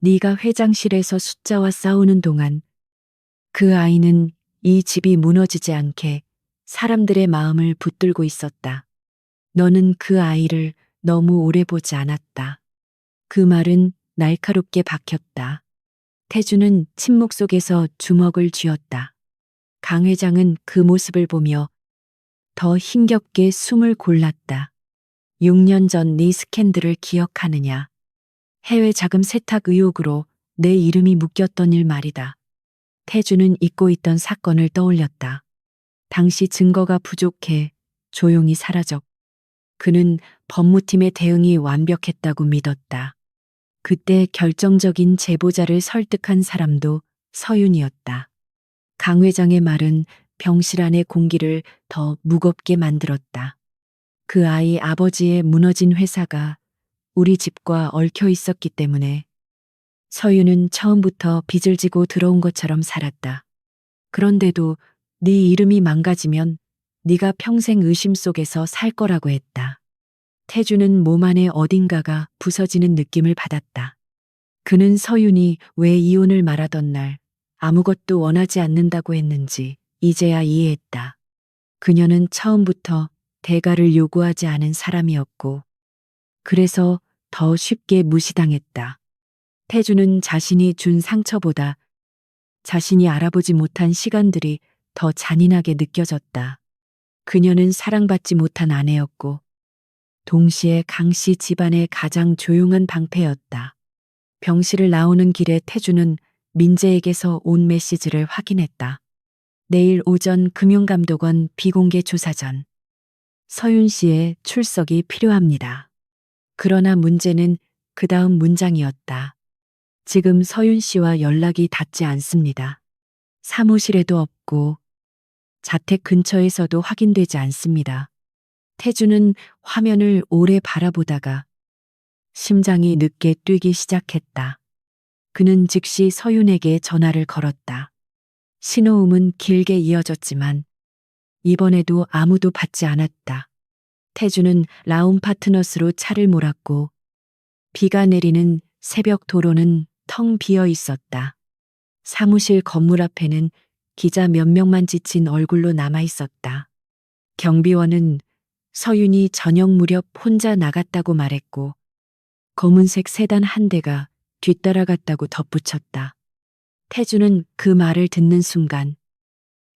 네가 회장실에서 숫자와 싸우는 동안 그 아이는 이 집이 무너지지 않게 사람들의 마음을 붙들고 있었다. 너는 그 아이를 너무 오래 보지 않았다. 그 말은 날카롭게 박혔다. 태주는 침묵 속에서 주먹을 쥐었다. 강 회장은 그 모습을 보며 더 힘겹게 숨을 골랐다. 6년 전 네 스캔들을 기억하느냐? 해외 자금 세탁 의혹으로 내 이름이 묶였던 일 말이다. 태주는 잊고 있던 사건을 떠올렸다. 당시 증거가 부족해 조용히 사라졌고 그는 법무팀의 대응이 완벽했다고 믿었다. 그때 결정적인 제보자를 설득한 사람도 서윤이었다. 강 회장의 말은 병실 안의 공기를 더 무겁게 만들었다. 그 아이 아버지의 무너진 회사가 우리 집과 얽혀 있었기 때문에 서윤은 처음부터 빚을 지고 들어온 것처럼 살았다. 그런데도 네 이름이 망가지면 네가 평생 의심 속에서 살 거라고 했다. 태주는 몸 안에 어딘가가 부서지는 느낌을 받았다. 그는 서윤이 왜 이혼을 말하던 날 아무것도 원하지 않는다고 했는지 이제야 이해했다. 그녀는 처음부터 대가를 요구하지 않은 사람이었고, 그래서 더 쉽게 무시당했다. 태주는 자신이 준 상처보다 자신이 알아보지 못한 시간들이 더 잔인하게 느껴졌다. 그녀는 사랑받지 못한 아내였고, 동시에 강씨 집안의 가장 조용한 방패였다. 병실을 나오는 길에 태주는 민재에게서 온 메시지를 확인했다. 내일 오전 금융감독원 비공개 조사 전 서윤 씨의 출석이 필요합니다. 그러나 문제는 그 다음 문장이었다. 지금 서윤 씨와 연락이 닿지 않습니다. 사무실에도 없고 자택 근처에서도 확인되지 않습니다. 태주는 화면을 오래 바라보다가 심장이 늦게 뛰기 시작했다. 그는 즉시 서윤에게 전화를 걸었다. 신호음은 길게 이어졌지만 이번에도 아무도 받지 않았다. 태주는 라움 파트너스로 차를 몰았고 비가 내리는 새벽 도로는 텅 비어 있었다. 사무실 건물 앞에는 기자 몇 명만 지친 얼굴로 남아 있었다. 경비원은 서윤이 저녁 무렵 혼자 나갔다고 말했고 검은색 세단 한 대가 뒤따라갔다고 덧붙였다. 태주는 그 말을 듣는 순간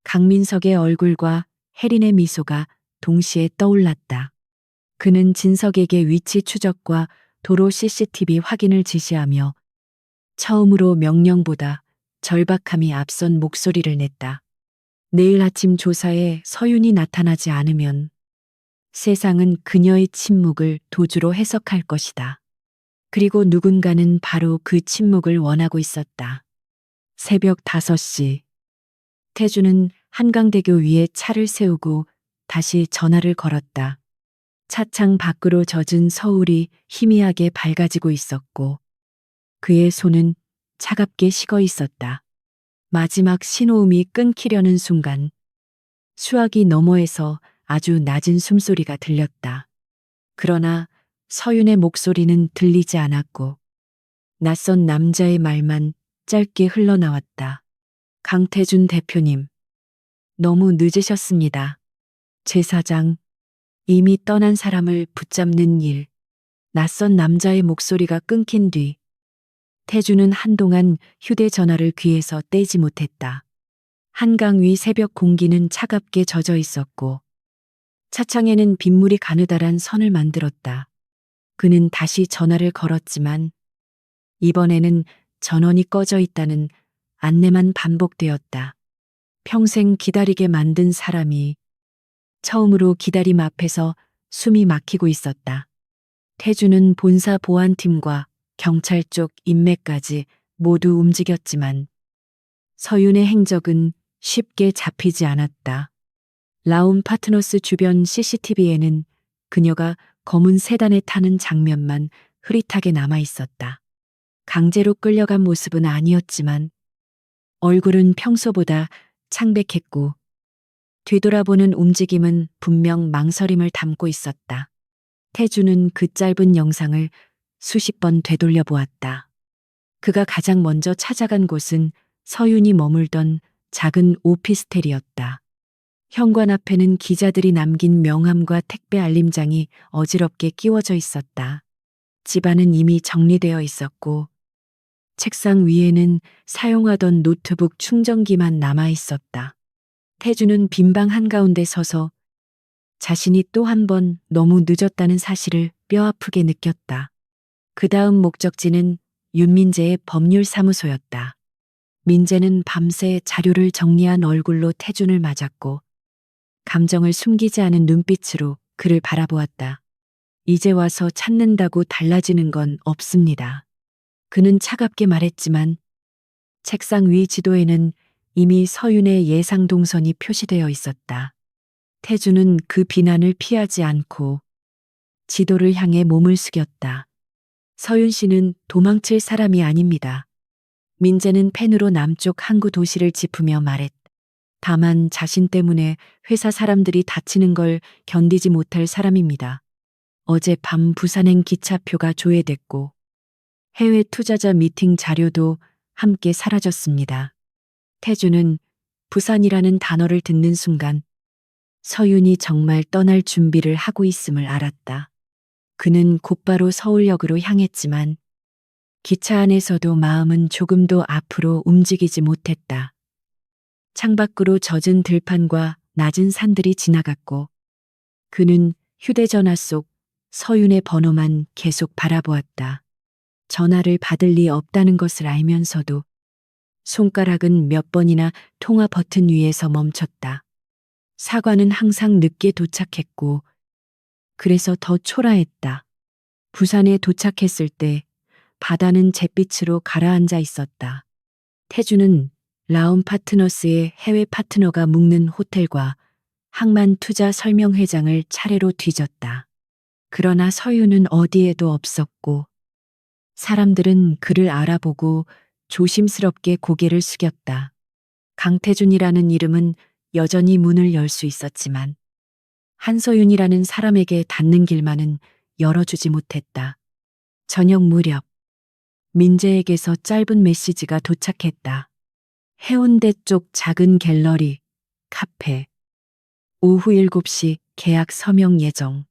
강민석의 얼굴과 혜린의 미소가 동시에 떠올랐다. 그는 진석에게 위치 추적과 도로 CCTV 확인을 지시하며 처음으로 명령보다 절박함이 앞선 목소리를 냈다. 내일 아침 조사에 서윤이 나타나지 않으면 세상은 그녀의 침묵을 도주로 해석할 것이다. 그리고 누군가는 바로 그 침묵을 원하고 있었다. 새벽 5시. 태주는 한강대교 위에 차를 세우고 다시 전화를 걸었다. 차창 밖으로 젖은 서울이 희미하게 밝아지고 있었고 그의 손은 차갑게 식어 있었다. 마지막 신호음이 끊기려는 순간 수화기 너머에서 아주 낮은 숨소리가 들렸다. 그러나 서윤의 목소리는 들리지 않았고 낯선 남자의 말만 짧게 흘러나왔다. 강태준 대표님, 너무 늦으셨습니다. 제 사장, 이미 떠난 사람을 붙잡는 일. 낯선 남자의 목소리가 끊긴 뒤 태주는 한동안 휴대전화를 귀에서 떼지 못했다. 한강 위 새벽 공기는 차갑게 젖어 있었고 차창에는 빗물이 가느다란 선을 만들었다. 그는 다시 전화를 걸었지만 이번에는 전원이 꺼져 있다는 안내만 반복되었다. 평생 기다리게 만든 사람이 처음으로 기다림 앞에서 숨이 막히고 있었다. 태주는 본사 보안팀과 경찰 쪽 인맥까지 모두 움직였지만 서윤의 행적은 쉽게 잡히지 않았다. 라움 파트너스 주변 CCTV에는 그녀가 검은 세단에 타는 장면만 흐릿하게 남아 있었다. 강제로 끌려간 모습은 아니었지만 얼굴은 평소보다 창백했고 뒤돌아보는 움직임은 분명 망설임을 담고 있었다. 태주는 그 짧은 영상을 수십 번 되돌려 보았다. 그가 가장 먼저 찾아간 곳은 서윤이 머물던 작은 오피스텔이었다. 현관 앞에는 기자들이 남긴 명함과 택배 알림장이 어지럽게 끼워져 있었다. 집안은 이미 정리되어 있었고 책상 위에는 사용하던 노트북 충전기만 남아 있었다. 태주는 빈방 한가운데 서서 자신이 또 한 번 너무 늦었다는 사실을 뼈아프게 느꼈다. 그 다음 목적지는 윤민재의 법률사무소였다. 민재는 밤새 자료를 정리한 얼굴로 태준을 맞았고 감정을 숨기지 않은 눈빛으로 그를 바라보았다. 이제 와서 찾는다고 달라지는 건 없습니다. 그는 차갑게 말했지만 책상 위 지도에는 이미 서윤의 예상 동선이 표시되어 있었다. 태주는 그 비난을 피하지 않고 지도를 향해 몸을 숙였다. 서윤 씨는 도망칠 사람이 아닙니다. 민재는 펜으로 남쪽 항구 도시를 짚으며 말했다. 다만 자신 때문에 회사 사람들이 다치는 걸 견디지 못할 사람입니다. 어젯밤 부산행 기차표가 조회됐고 해외 투자자 미팅 자료도 함께 사라졌습니다. 태주는 부산이라는 단어를 듣는 순간 서윤이 정말 떠날 준비를 하고 있음을 알았다. 그는 곧바로 서울역으로 향했지만 기차 안에서도 마음은 조금도 앞으로 움직이지 못했다. 창밖으로 젖은 들판과 낮은 산들이 지나갔고 그는 휴대전화 속 서윤의 번호만 계속 바라보았다. 전화를 받을 리 없다는 것을 알면서도 손가락은 몇 번이나 통화 버튼 위에서 멈췄다. 사과는 항상 늦게 도착했고 그래서 더 초라했다. 부산에 도착했을 때 바다는 잿빛으로 가라앉아 있었다. 태주는 라운 파트너스의 해외 파트너가 묵는 호텔과 항만 투자 설명회장을 차례로 뒤졌다. 그러나 서윤은 어디에도 없었고 사람들은 그를 알아보고 조심스럽게 고개를 숙였다. 강태준이라는 이름은 여전히 문을 열 수 있었지만 한서윤이라는 사람에게 닿는 길만은 열어주지 못했다. 저녁 무렵 민재에게서 짧은 메시지가 도착했다. 해운대 쪽 작은 갤러리, 카페. 오후 7시 계약 서명 예정.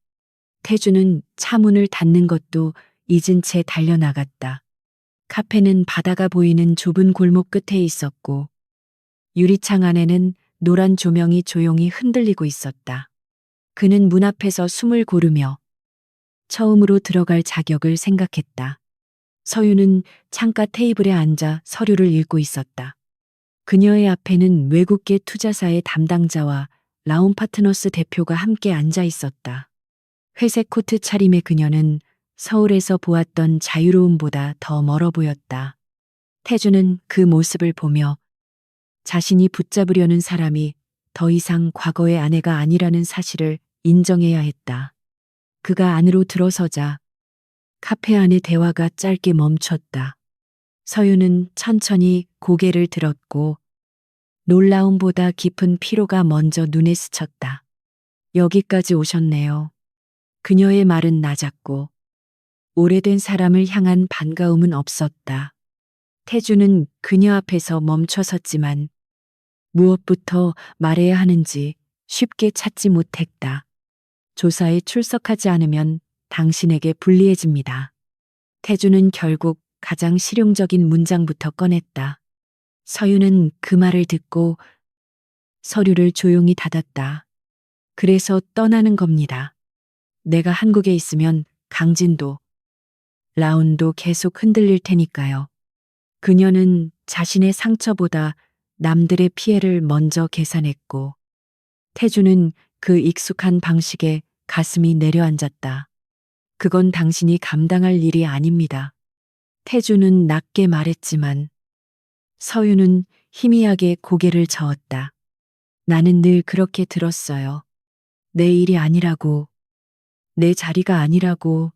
태주는 차문을 닫는 것도 잊은 채 달려나갔다. 카페는 바다가 보이는 좁은 골목 끝에 있었고 유리창 안에는 노란 조명이 조용히 흔들리고 있었다. 그는 문 앞에서 숨을 고르며 처음으로 들어갈 자격을 생각했다. 서윤은 창가 테이블에 앉아 서류를 읽고 있었다. 그녀의 앞에는 외국계 투자사의 담당자와 라운 파트너스 대표가 함께 앉아 있었다. 회색 코트 차림의 그녀는 서울에서 보았던 자유로움보다 더 멀어 보였다. 태주는 그 모습을 보며 자신이 붙잡으려는 사람이 더 이상 과거의 아내가 아니라는 사실을 인정해야 했다. 그가 안으로 들어서자 카페 안의 대화가 짧게 멈췄다. 서윤은 천천히 고개를 들었고 놀라움보다 깊은 피로가 먼저 눈에 스쳤다. 여기까지 오셨네요. 그녀의 말은 낮았고 오래된 사람을 향한 반가움은 없었다. 태주는 그녀 앞에서 멈춰 섰지만 무엇부터 말해야 하는지 쉽게 찾지 못했다. 조사에 출석하지 않으면 당신에게 불리해집니다. 태주는 결국 가장 실용적인 문장부터 꺼냈다. 서윤은 그 말을 듣고 서류를 조용히 닫았다. 그래서 떠나는 겁니다. 내가 한국에 있으면 강진도, 라운도 계속 흔들릴 테니까요. 그녀는 자신의 상처보다 남들의 피해를 먼저 계산했고 태주는 그 익숙한 방식에 가슴이 내려앉았다. 그건 당신이 감당할 일이 아닙니다. 태주는 낮게 말했지만 서윤은 희미하게 고개를 저었다. 나는 늘 그렇게 들었어요. 내 일이 아니라고, 내 자리가 아니라고,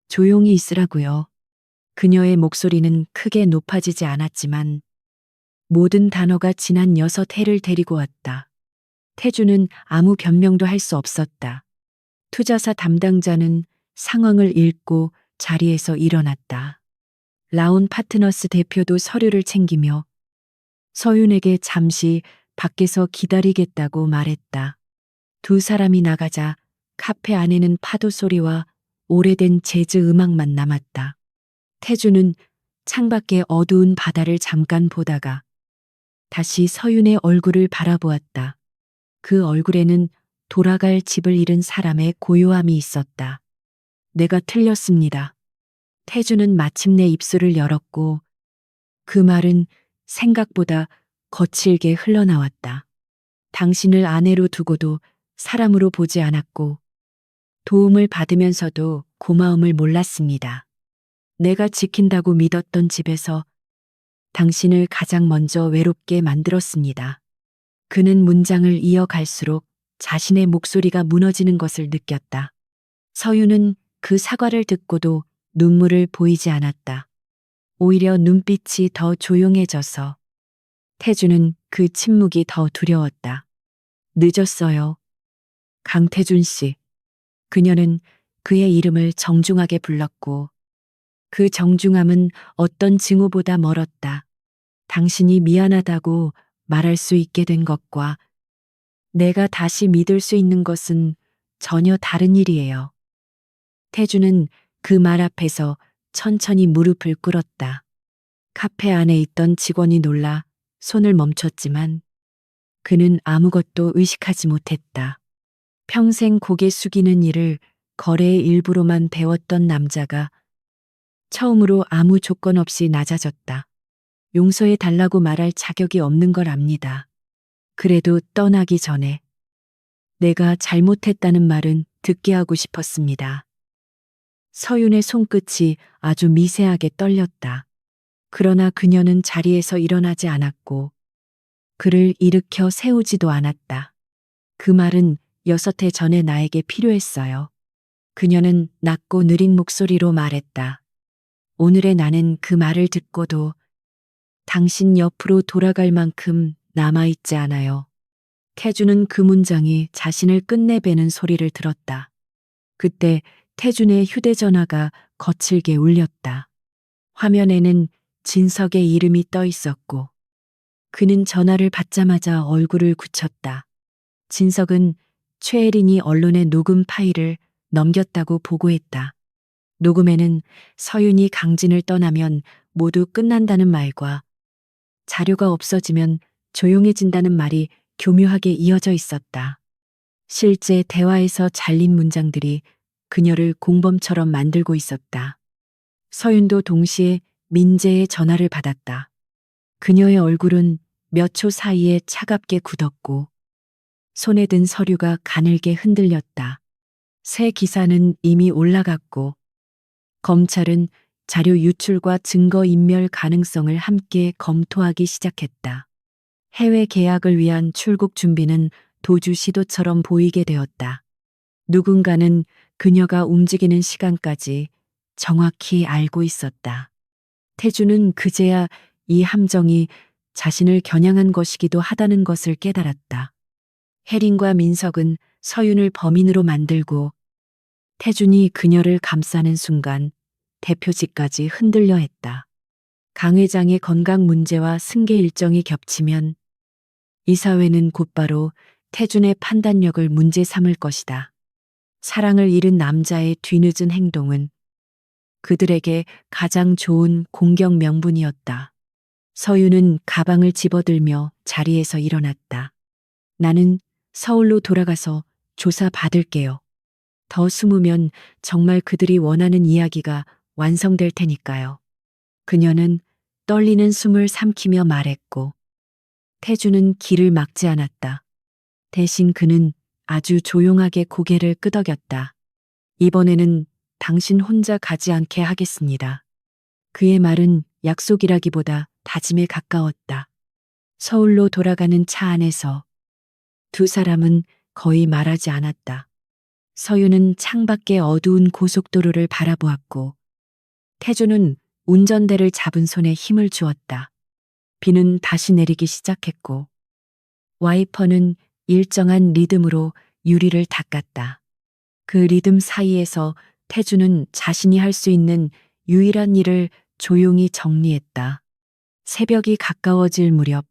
조용히 있으라고요. 그녀의 목소리는 크게 높아지지 않았지만 모든 단어가 지난 6해를 데리고 왔다. 태주는 아무 변명도 할 수 없었다. 투자사 담당자는 상황을 읽고 자리에서 일어났다. 라운 파트너스 대표도 서류를 챙기며 서윤에게 잠시 밖에서 기다리겠다고 말했다. 두 사람이 나가자 카페 안에는 파도 소리와 오래된 재즈 음악만 남았다. 태주는 창밖의 어두운 바다를 잠깐 보다가 다시 서윤의 얼굴을 바라보았다. 그 얼굴에는 돌아갈 집을 잃은 사람의 고요함이 있었다. 내가 틀렸습니다. 태주는 마침내 입술을 열었고 그 말은 생각보다 거칠게 흘러나왔다. 당신을 아내로 두고도 사람으로 보지 않았고 도움을 받으면서도 고마움을 몰랐습니다. 내가 지킨다고 믿었던 집에서 당신을 가장 먼저 외롭게 만들었습니다. 그는 문장을 이어갈수록 자신의 목소리가 무너지는 것을 느꼈다. 서윤은 그 사과를 듣고도 눈물을 보이지 않았다. 오히려 눈빛이 더 조용해져서 태주는 그 침묵이 더 두려웠다. 늦었어요. 강태준 씨. 그녀는 그의 이름을 정중하게 불렀고 그 정중함은 어떤 증오보다 멀었다. 당신이 미안하다고 말할 수 있게 된 것과 내가 다시 믿을 수 있는 것은 전혀 다른 일이에요. 태주는 그 말 앞에서 천천히 무릎을 꿇었다. 카페 안에 있던 직원이 놀라 손을 멈췄지만 그는 아무것도 의식하지 못했다. 평생 고개 숙이는 일을 거래의 일부로만 배웠던 남자가 처음으로 아무 조건 없이 낮아졌다. 용서해 달라고 말할 자격이 없는 걸 압니다. 그래도 떠나기 전에 내가 잘못했다는 말은 듣게 하고 싶었습니다. 서윤의 손끝이 아주 미세하게 떨렸다. 그러나 그녀는 자리에서 일어나지 않았고 그를 일으켜 세우지도 않았다. 그 말은 6해 전에 나에게 필요했어요. 그녀는 낮고 느린 목소리로 말했다. 오늘의 나는 그 말을 듣고도 당신 옆으로 돌아갈 만큼 남아있지 않아요. 태준은 그 문장이 자신을 끝내배는 소리를 들었다. 그때 태준의 휴대전화가 거칠게 울렸다. 화면에는 진석의 이름이 떠 있었고 그는 전화를 받자마자 얼굴을 굳혔다. 진석은 최혜린이 언론에 녹음 파일을 넘겼다고 보고했다. 녹음에는 서윤이 강진을 떠나면 모두 끝난다는 말과 자료가 없어지면 조용해진다는 말이 교묘하게 이어져 있었다. 실제 대화에서 잘린 문장들이 그녀를 공범처럼 만들고 있었다. 서윤도 동시에 민재의 전화를 받았다. 그녀의 얼굴은 몇 초 사이에 차갑게 굳었고 손에 든 서류가 가늘게 흔들렸다. 새 기사는 이미 올라갔고 검찰은 자료 유출과 증거 인멸 가능성을 함께 검토하기 시작했다. 해외 계약을 위한 출국 준비는 도주 시도처럼 보이게 되었다. 누군가는 그녀가 움직이는 시간까지 정확히 알고 있었다. 태주는 그제야 이 함정이 자신을 겨냥한 것이기도 하다는 것을 깨달았다. 혜린과 민석은 서윤을 범인으로 만들고 태준이 그녀를 감싸는 순간 대표직까지 흔들려 했다. 강 회장의 건강 문제와 승계 일정이 겹치면 이사회는 곧바로 태준의 판단력을 문제 삼을 것이다. 사랑을 잃은 남자의 뒤늦은 행동은 그들에게 가장 좋은 공격 명분이었다. 서윤은 가방을 집어들며 자리에서 일어났다. 나는 서울로 돌아가서 조사 받을게요. 더 숨으면 정말 그들이 원하는 이야기가 완성될 테니까요. 그녀는 떨리는 숨을 삼키며 말했고 태주는 길을 막지 않았다. 대신 그는 아주 조용하게 고개를 끄덕였다. 이번에는 당신 혼자 가지 않게 하겠습니다. 그의 말은 약속이라기보다 다짐에 가까웠다. 서울로 돌아가는 차 안에서 두 사람은 거의 말하지 않았다. 서윤은 창밖의 어두운 고속도로를 바라보았고 태주는 운전대를 잡은 손에 힘을 주었다. 비는 다시 내리기 시작했고 와이퍼는 일정한 리듬으로 유리를 닦았다. 그 리듬 사이에서 태주는 자신이 할 수 있는 유일한 일을 조용히 정리했다. 새벽이 가까워질 무렵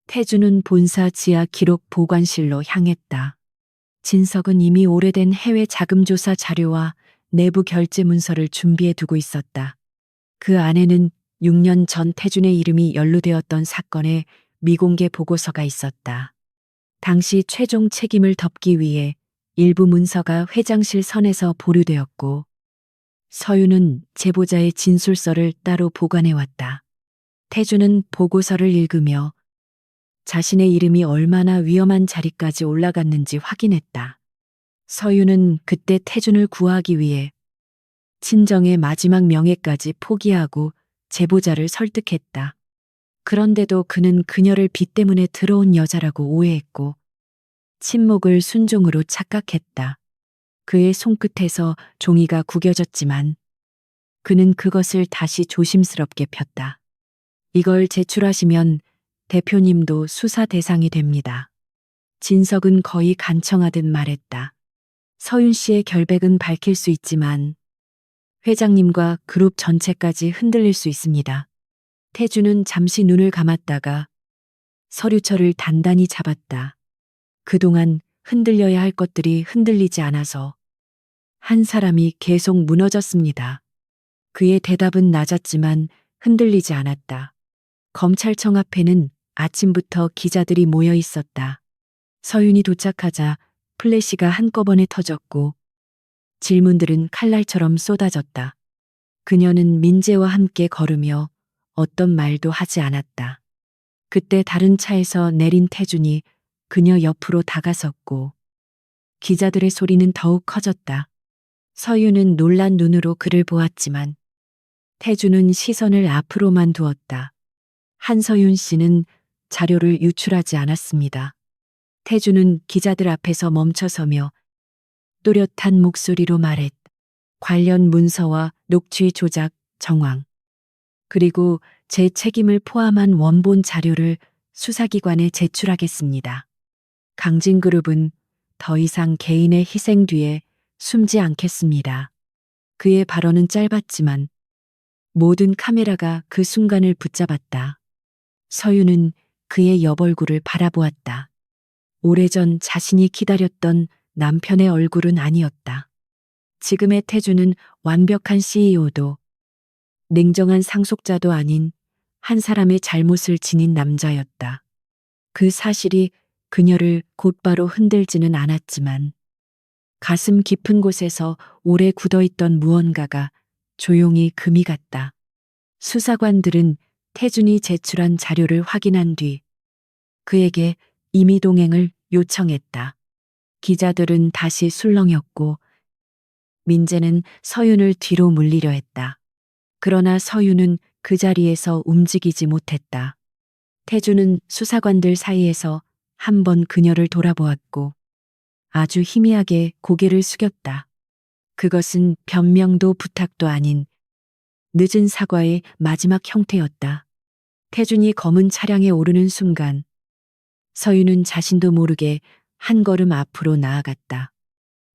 태주는 본사 지하 기록 보관실로 향했다. 진석은 이미 오래된 해외 자금조사 자료와 내부 결제 문서를 준비해 두고 있었다. 그 안에는 6년 전 태준의 이름이 연루되었던 사건의 미공개 보고서가 있었다. 당시 최종 책임을 덮기 위해 일부 문서가 회장실 선에서 보류되었고 서윤은 제보자의 진술서를 따로 보관해왔다. 태준은 보고서를 읽으며 자신의 이름이 얼마나 위험한 자리까지 올라갔는지 확인했다. 서윤은 그때 태준을 구하기 위해 친정의 마지막 명예까지 포기하고 제보자를 설득했다. 그런데도 그는 그녀를 빚 때문에 들어온 여자라고 오해했고 침묵을 순종으로 착각했다. 그의 손끝에서 종이가 구겨졌지만 그는 그것을 다시 조심스럽게 폈다. 이걸 제출하시면 대표님도 수사 대상이 됩니다. 진석은 거의 간청하듯 말했다. 서윤 씨의 결백은 밝힐 수 있지만 회장님과 그룹 전체까지 흔들릴 수 있습니다. 태주는 잠시 눈을 감았다가 서류철을 단단히 잡았다. 그동안 흔들려야 할 것들이 흔들리지 않아서 한 사람이 계속 무너졌습니다. 그의 대답은 낮았지만 흔들리지 않았다. 검찰청 앞에는 아침부터 기자들이 모여 있었다. 서윤이 도착하자 플래시가 한꺼번에 터졌고 질문들은 칼날처럼 쏟아졌다. 그녀는 민재와 함께 걸으며 어떤 말도 하지 않았다. 그때 다른 차에서 내린 태준이 그녀 옆으로 다가섰고 기자들의 소리는 더욱 커졌다. 서윤은 놀란 눈으로 그를 보았지만 태준은 시선을 앞으로만 두었다. 한서윤 씨는 자료를 유출하지 않았습니다. 태준은 기자들 앞에서 멈춰서며 또렷한 목소리로 말했다. 관련 문서와 녹취 조작 정황 그리고 제 책임을 포함한 원본 자료를 수사기관에 제출하겠습니다. 강진그룹은 더 이상 개인의 희생 뒤에 숨지 않겠습니다. 그의 발언은 짧았지만 모든 카메라가 그 순간을 붙잡았다. 서윤은 그의 옆얼굴을 바라보았다. 오래전 자신이 기다렸던 남편의 얼굴은 아니었다. 지금의 태주는 완벽한 CEO도 냉정한 상속자도 아닌 한 사람의 잘못을 지닌 남자였다. 그 사실이 그녀를 곧바로 흔들지는 않았지만 가슴 깊은 곳에서 오래 굳어있던 무언가가 조용히 금이 갔다. 수사관들은 태준이 제출한 자료를 확인한 뒤 그에게 임의동행을 요청했다. 기자들은 다시 술렁였고 민재는 서윤을 뒤로 물리려 했다. 그러나 서윤은 그 자리에서 움직이지 못했다. 태주는 수사관들 사이에서 한 번 그녀를 돌아보았고 아주 희미하게 고개를 숙였다. 그것은 변명도 부탁도 아닌 늦은 사과의 마지막 형태였다. 태준이 검은 차량에 오르는 순간 서윤은 자신도 모르게 한 걸음 앞으로 나아갔다.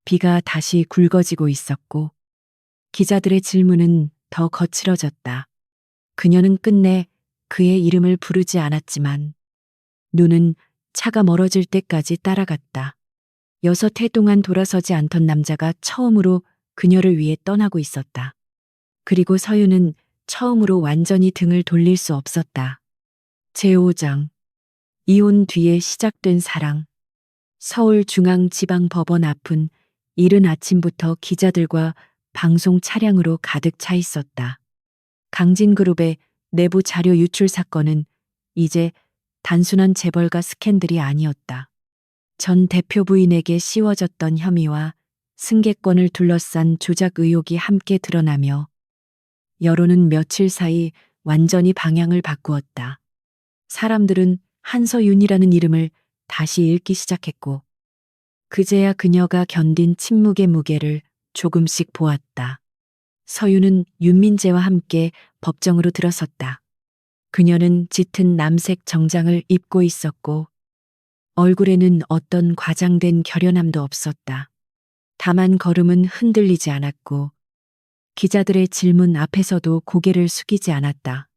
비가 다시 굵어지고 있었고 기자들의 질문은 더 거칠어졌다. 그녀는 끝내 그의 이름을 부르지 않았지만 눈은 차가 멀어질 때까지 따라갔다. 6해 동안 돌아서지 않던 남자가 처음으로 그녀를 위해 떠나고 있었다. 그리고 서윤은 처음으로 완전히 등을 돌릴 수 없었다. 제5장 이혼 뒤에 시작된 사랑. 서울중앙지방법원 앞은 이른 아침부터 기자들과 방송 차량으로 가득 차 있었다. 강진그룹의 내부 자료 유출 사건은 이제 단순한 재벌가 스캔들이 아니었다. 전 대표 부인에게 씌워졌던 혐의와 승계권을 둘러싼 조작 의혹이 함께 드러나며 여론은 며칠 사이 완전히 방향을 바꾸었다. 사람들은 한서윤이라는 이름을 다시 읽기 시작했고 그제야 그녀가 견딘 침묵의 무게를 조금씩 보았다. 서윤은 윤민재와 함께 법정으로 들어섰다. 그녀는 짙은 남색 정장을 입고 있었고 얼굴에는 어떤 과장된 결연함도 없었다. 다만 걸음은 흔들리지 않았고 기자들의 질문 앞에서도 고개를 숙이지 않았다.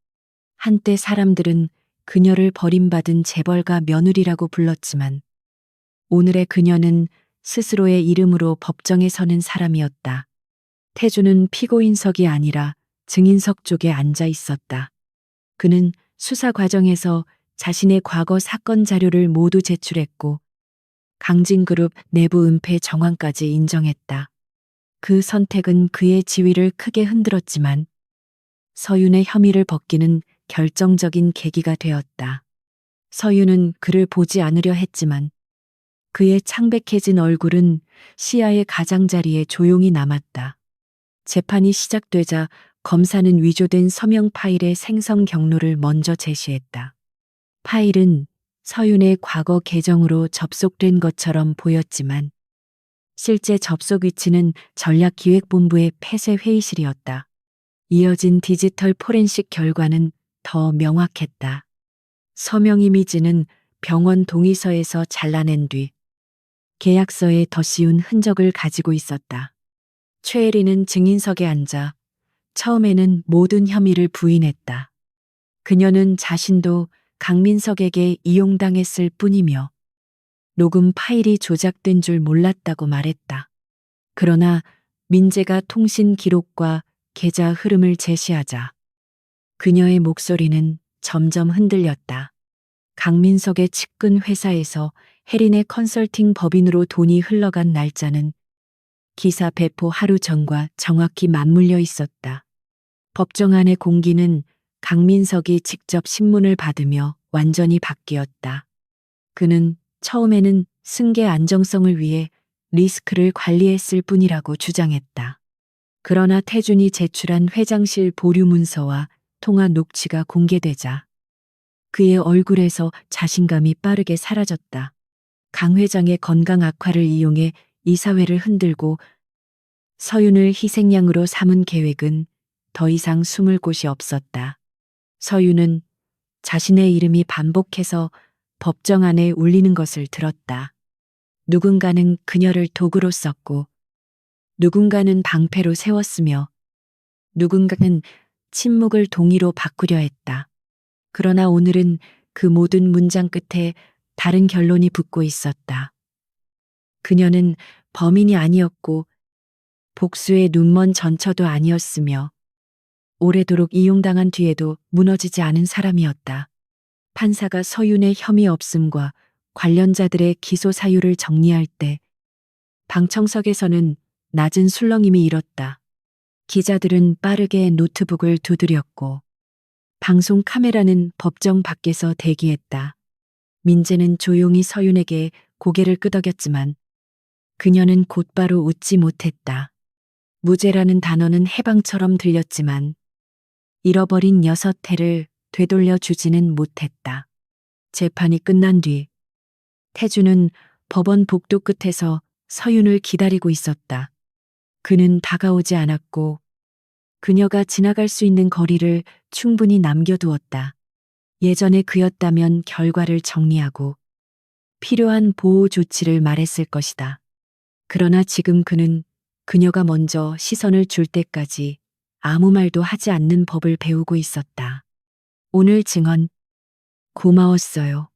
한때 사람들은 그녀를 버림받은 재벌가 며느리라고 불렀지만 오늘의 그녀는 스스로의 이름으로 법정에 서는 사람이었다. 태주는 피고인석이 아니라 증인석 쪽에 앉아 있었다. 그는 수사 과정에서 자신의 과거 사건 자료를 모두 제출했고 강진그룹 내부 은폐 정황까지 인정했다. 그 선택은 그의 지위를 크게 흔들었지만 서윤의 혐의를 벗기는 결정적인 계기가 되었다. 서윤은 그를 보지 않으려 했지만 그의 창백해진 얼굴은 시야의 가장자리에 조용히 남았다. 재판이 시작되자 검사는 위조된 서명 파일의 생성 경로를 먼저 제시했다. 파일은 서윤의 과거 계정으로 접속된 것처럼 보였지만 실제 접속 위치는 전략기획본부의 폐쇄 회의실이었다. 이어진 디지털 포렌식 결과는 더 명확했다. 서명 이미지는 병원 동의서에서 잘라낸 뒤 계약서에 더 씌운 흔적을 가지고 있었다. 최혜리는 증인석에 앉아 처음에는 모든 혐의를 부인했다. 그녀는 자신도 강민석에게 이용당했을 뿐이며 녹음 파일이 조작된 줄 몰랐다고 말했다. 그러나 민재가 통신 기록과 계좌 흐름을 제시하자 그녀의 목소리는 점점 흔들렸다. 강민석의 측근 회사에서 혜린의 컨설팅 법인으로 돈이 흘러간 날짜는 기사 배포 하루 전과 정확히 맞물려 있었다. 법정 안의 공기는 강민석이 직접 신문을 받으며 완전히 바뀌었다. 그는 처음에는 승계 안정성을 위해 리스크를 관리했을 뿐이라고 주장했다. 그러나 태준이 제출한 회장실 보류 문서와 통화 녹취가 공개되자 그의 얼굴에서 자신감이 빠르게 사라졌다. 강 회장의 건강 악화를 이용해 이사회를 흔들고 서윤을 희생양으로 삼은 계획은 더 이상 숨을 곳이 없었다. 서윤은 자신의 이름이 반복해서 법정 안에 울리는 것을 들었다. 누군가는 그녀를 도구로 썼고 누군가는 방패로 세웠으며 누군가는 침묵을 동의로 바꾸려 했다. 그러나 오늘은 그 모든 문장 끝에 다른 결론이 붙고 있었다. 그녀는 범인이 아니었고 복수의 눈먼 전처도 아니었으며 오래도록 이용당한 뒤에도 무너지지 않은 사람이었다. 판사가 서윤의 혐의 없음과 관련자들의 기소 사유를 정리할 때 방청석에서는 낮은 술렁임이 일었다. 기자들은 빠르게 노트북을 두드렸고 방송 카메라는 법정 밖에서 대기했다. 민재는 조용히 서윤에게 고개를 끄덕였지만 그녀는 곧바로 웃지 못했다. 무죄라는 단어는 해방처럼 들렸지만 잃어버린 6해를 되돌려 주지는 못했다. 재판이 끝난 뒤 태주는 법원 복도 끝에서 서윤을 기다리고 있었다. 그는 다가오지 않았고 그녀가 지나갈 수 있는 거리를 충분히 남겨두었다. 예전에 그였다면 결과를 정리하고 필요한 보호 조치를 말했을 것이다. 그러나 지금 그는 그녀가 먼저 시선을 줄 때까지 아무 말도 하지 않는 법을 배우고 있었다. 오늘 증언 고마웠어요.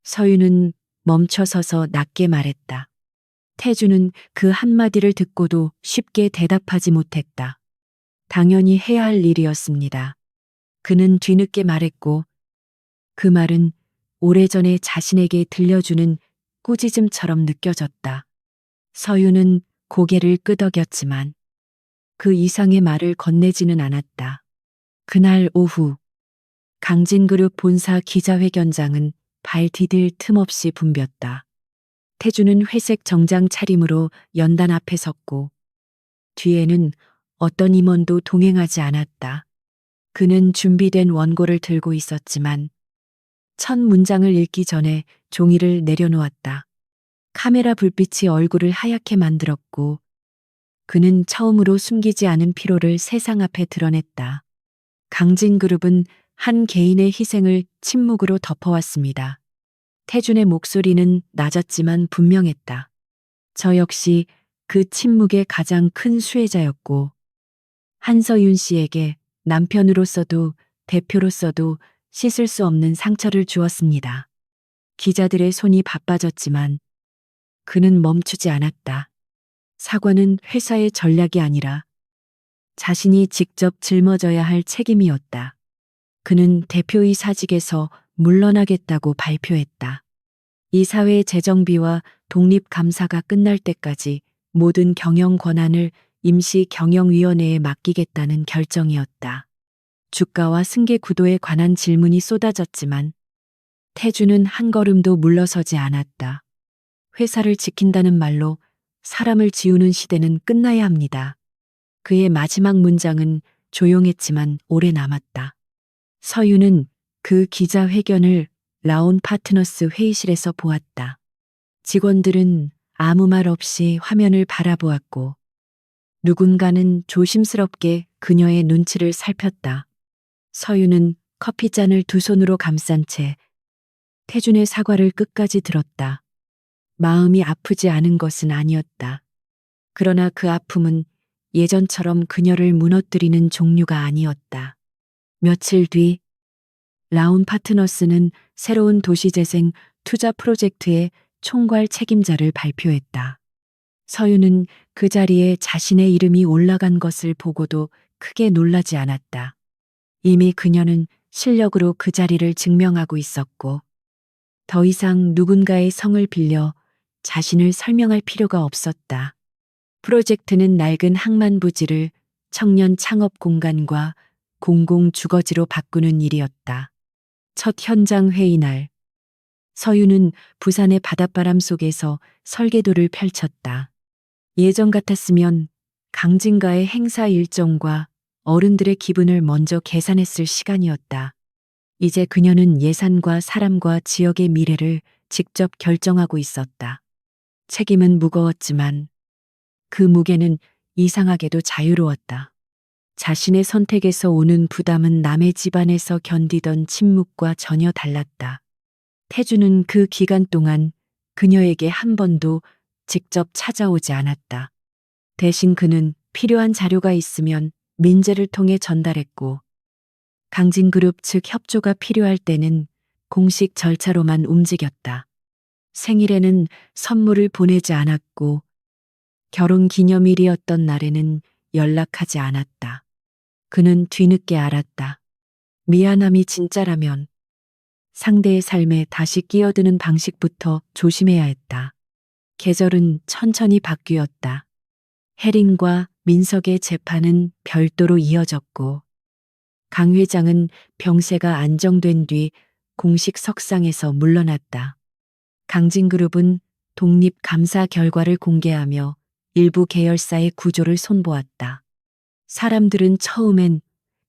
서윤은 멈춰서서 낮게 말했다. 태주는 그 한마디를 듣고도 쉽게 대답하지 못했다. 당연히 해야 할 일이었습니다. 그는 뒤늦게 말했고 그 말은 오래전에 자신에게 들려주는 꾸짖음처럼 느껴졌다. 서윤은 고개를 끄덕였지만 그 이상의 말을 건네지는 않았다. 그날 오후 강진그룹 본사 기자회견장은 발 디딜 틈 없이 붐볐다. 태주는 회색 정장 차림으로 연단 앞에 섰고 뒤에는 어떤 임원도 동행하지 않았다. 그는 준비된 원고를 들고 있었지만 첫 문장을 읽기 전에 종이를 내려놓았다. 카메라 불빛이 얼굴을 하얗게 만들었고 그는 처음으로 숨기지 않은 피로를 세상 앞에 드러냈다. 강진그룹은 한 개인의 희생을 침묵으로 덮어왔습니다. 태준의 목소리는 낮았지만 분명했다. 저 역시 그 침묵의 가장 큰 수혜자였고 한서윤 씨에게 남편으로서도 대표로서도 씻을 수 없는 상처를 주었습니다. 기자들의 손이 바빠졌지만 그는 멈추지 않았다. 사과는 회사의 전략이 아니라 자신이 직접 짊어져야 할 책임이었다. 그는 대표이사직에서 물러나겠다고 발표했다. 이사회의 재정비와 독립감사가 끝날 때까지 모든 경영 권한을 임시경영위원회에 맡기겠다는 결정이었다. 주가와 승계 구도에 관한 질문이 쏟아졌지만 태주는 한 걸음도 물러서지 않았다. 회사를 지킨다는 말로 사람을 지우는 시대는 끝나야 합니다. 그의 마지막 문장은 조용했지만 오래 남았다. 서윤은 그 기자회견을 라온 파트너스 회의실에서 보았다. 직원들은 아무 말 없이 화면을 바라보았고 누군가는 조심스럽게 그녀의 눈치를 살폈다. 서윤은 커피잔을 두 손으로 감싼 채 태준의 사과를 끝까지 들었다. 마음이 아프지 않은 것은 아니었다. 그러나 그 아픔은 예전처럼 그녀를 무너뜨리는 종류가 아니었다. 며칠 뒤 라운 파트너스는 새로운 도시재생 투자 프로젝트의 총괄 책임자를 발표했다. 서유는 그 자리에 자신의 이름이 올라간 것을 보고도 크게 놀라지 않았다. 이미 그녀는 실력으로 그 자리를 증명하고 있었고, 더 이상 누군가의 성을 빌려 자신을 설명할 필요가 없었다. 프로젝트는 낡은 항만 부지를 청년 창업 공간과 공공 주거지로 바꾸는 일이었다. 첫 현장 회의 날, 서유는 부산의 바닷바람 속에서 설계도를 펼쳤다. 예전 같았으면 강진가의 행사 일정과 어른들의 기분을 먼저 계산했을 시간이었다. 이제 그녀는 예산과 사람과 지역의 미래를 직접 결정하고 있었다. 책임은 무거웠지만 그 무게는 이상하게도 자유로웠다. 자신의 선택에서 오는 부담은 남의 집안에서 견디던 침묵과 전혀 달랐다. 태주는 그 기간 동안 그녀에게 한 번도 직접 찾아오지 않았다. 대신 그는 필요한 자료가 있으면 민재를 통해 전달했고, 강진그룹 측 협조가 필요할 때는 공식 절차로만 움직였다. 생일에는 선물을 보내지 않았고, 결혼 기념일이었던 날에는 연락하지 않았다. 그는 뒤늦게 알았다. 미안함이 진짜라면 상대의 삶에 다시 끼어드는 방식부터 조심해야 했다. 계절은 천천히 바뀌었다. 혜린과 민석의 재판은 별도로 이어졌고, 강 회장은 병세가 안정된 뒤 공식 석상에서 물러났다. 강진그룹은 독립 감사 결과를 공개하며 일부 계열사의 구조를 손보았다. 사람들은 처음엔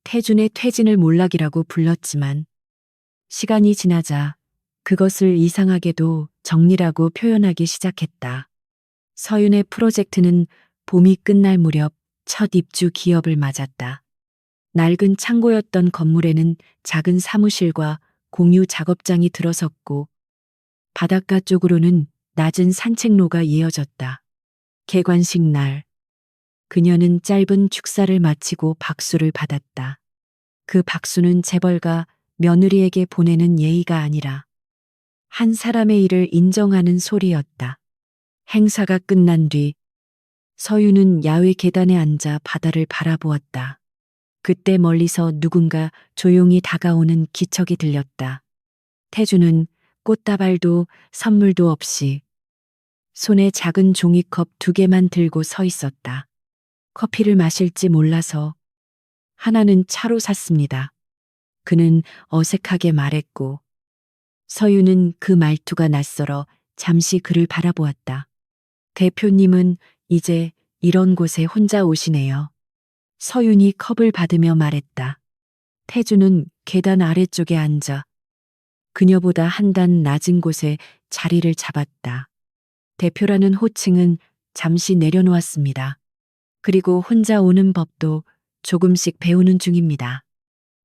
태준의 퇴진을 몰락이라고 불렀지만 시간이 지나자 그것을 이상하게도 정리라고 표현하기 시작했다. 서윤의 프로젝트는 봄이 끝날 무렵 첫 입주 기업을 맞았다. 낡은 창고였던 건물에는 작은 사무실과 공유 작업장이 들어섰고, 바닷가 쪽으로는 낮은 산책로가 이어졌다. 개관식 날, 그녀는 짧은 축사를 마치고 박수를 받았다. 그 박수는 재벌가 며느리에게 보내는 예의가 아니라 한 사람의 일을 인정하는 소리였다. 행사가 끝난 뒤 서유는 야외 계단에 앉아 바다를 바라보았다. 그때 멀리서 누군가 조용히 다가오는 기척이 들렸다. 태주는 꽃다발도 선물도 없이 손에 작은 종이컵 2개만 들고 서 있었다. 커피를 마실지 몰라서 하나는 차로 샀습니다. 그는 어색하게 말했고, 서유는 그 말투가 낯설어 잠시 그를 바라보았다. 대표님은 이제 이런 곳에 혼자 오시네요. 서윤이 컵을 받으며 말했다. 태주는 계단 아래쪽에 앉아 그녀보다 한 단 낮은 곳에 자리를 잡았다. 대표라는 호칭은 잠시 내려놓았습니다. 그리고 혼자 오는 법도 조금씩 배우는 중입니다.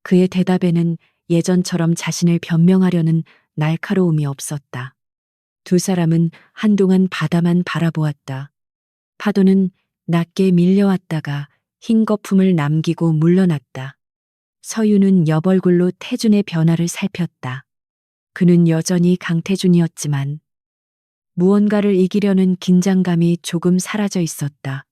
그의 대답에는 예전처럼 자신을 변명하려는 날카로움이 없었다. 두 사람은 한동안 바다만 바라보았다. 파도는 낮게 밀려왔다가 흰 거품을 남기고 물러났다. 서유는 옆얼굴로 태준의 변화를 살폈다. 그는 여전히 강태준이었지만 무언가를 이기려는 긴장감이 조금 사라져 있었다.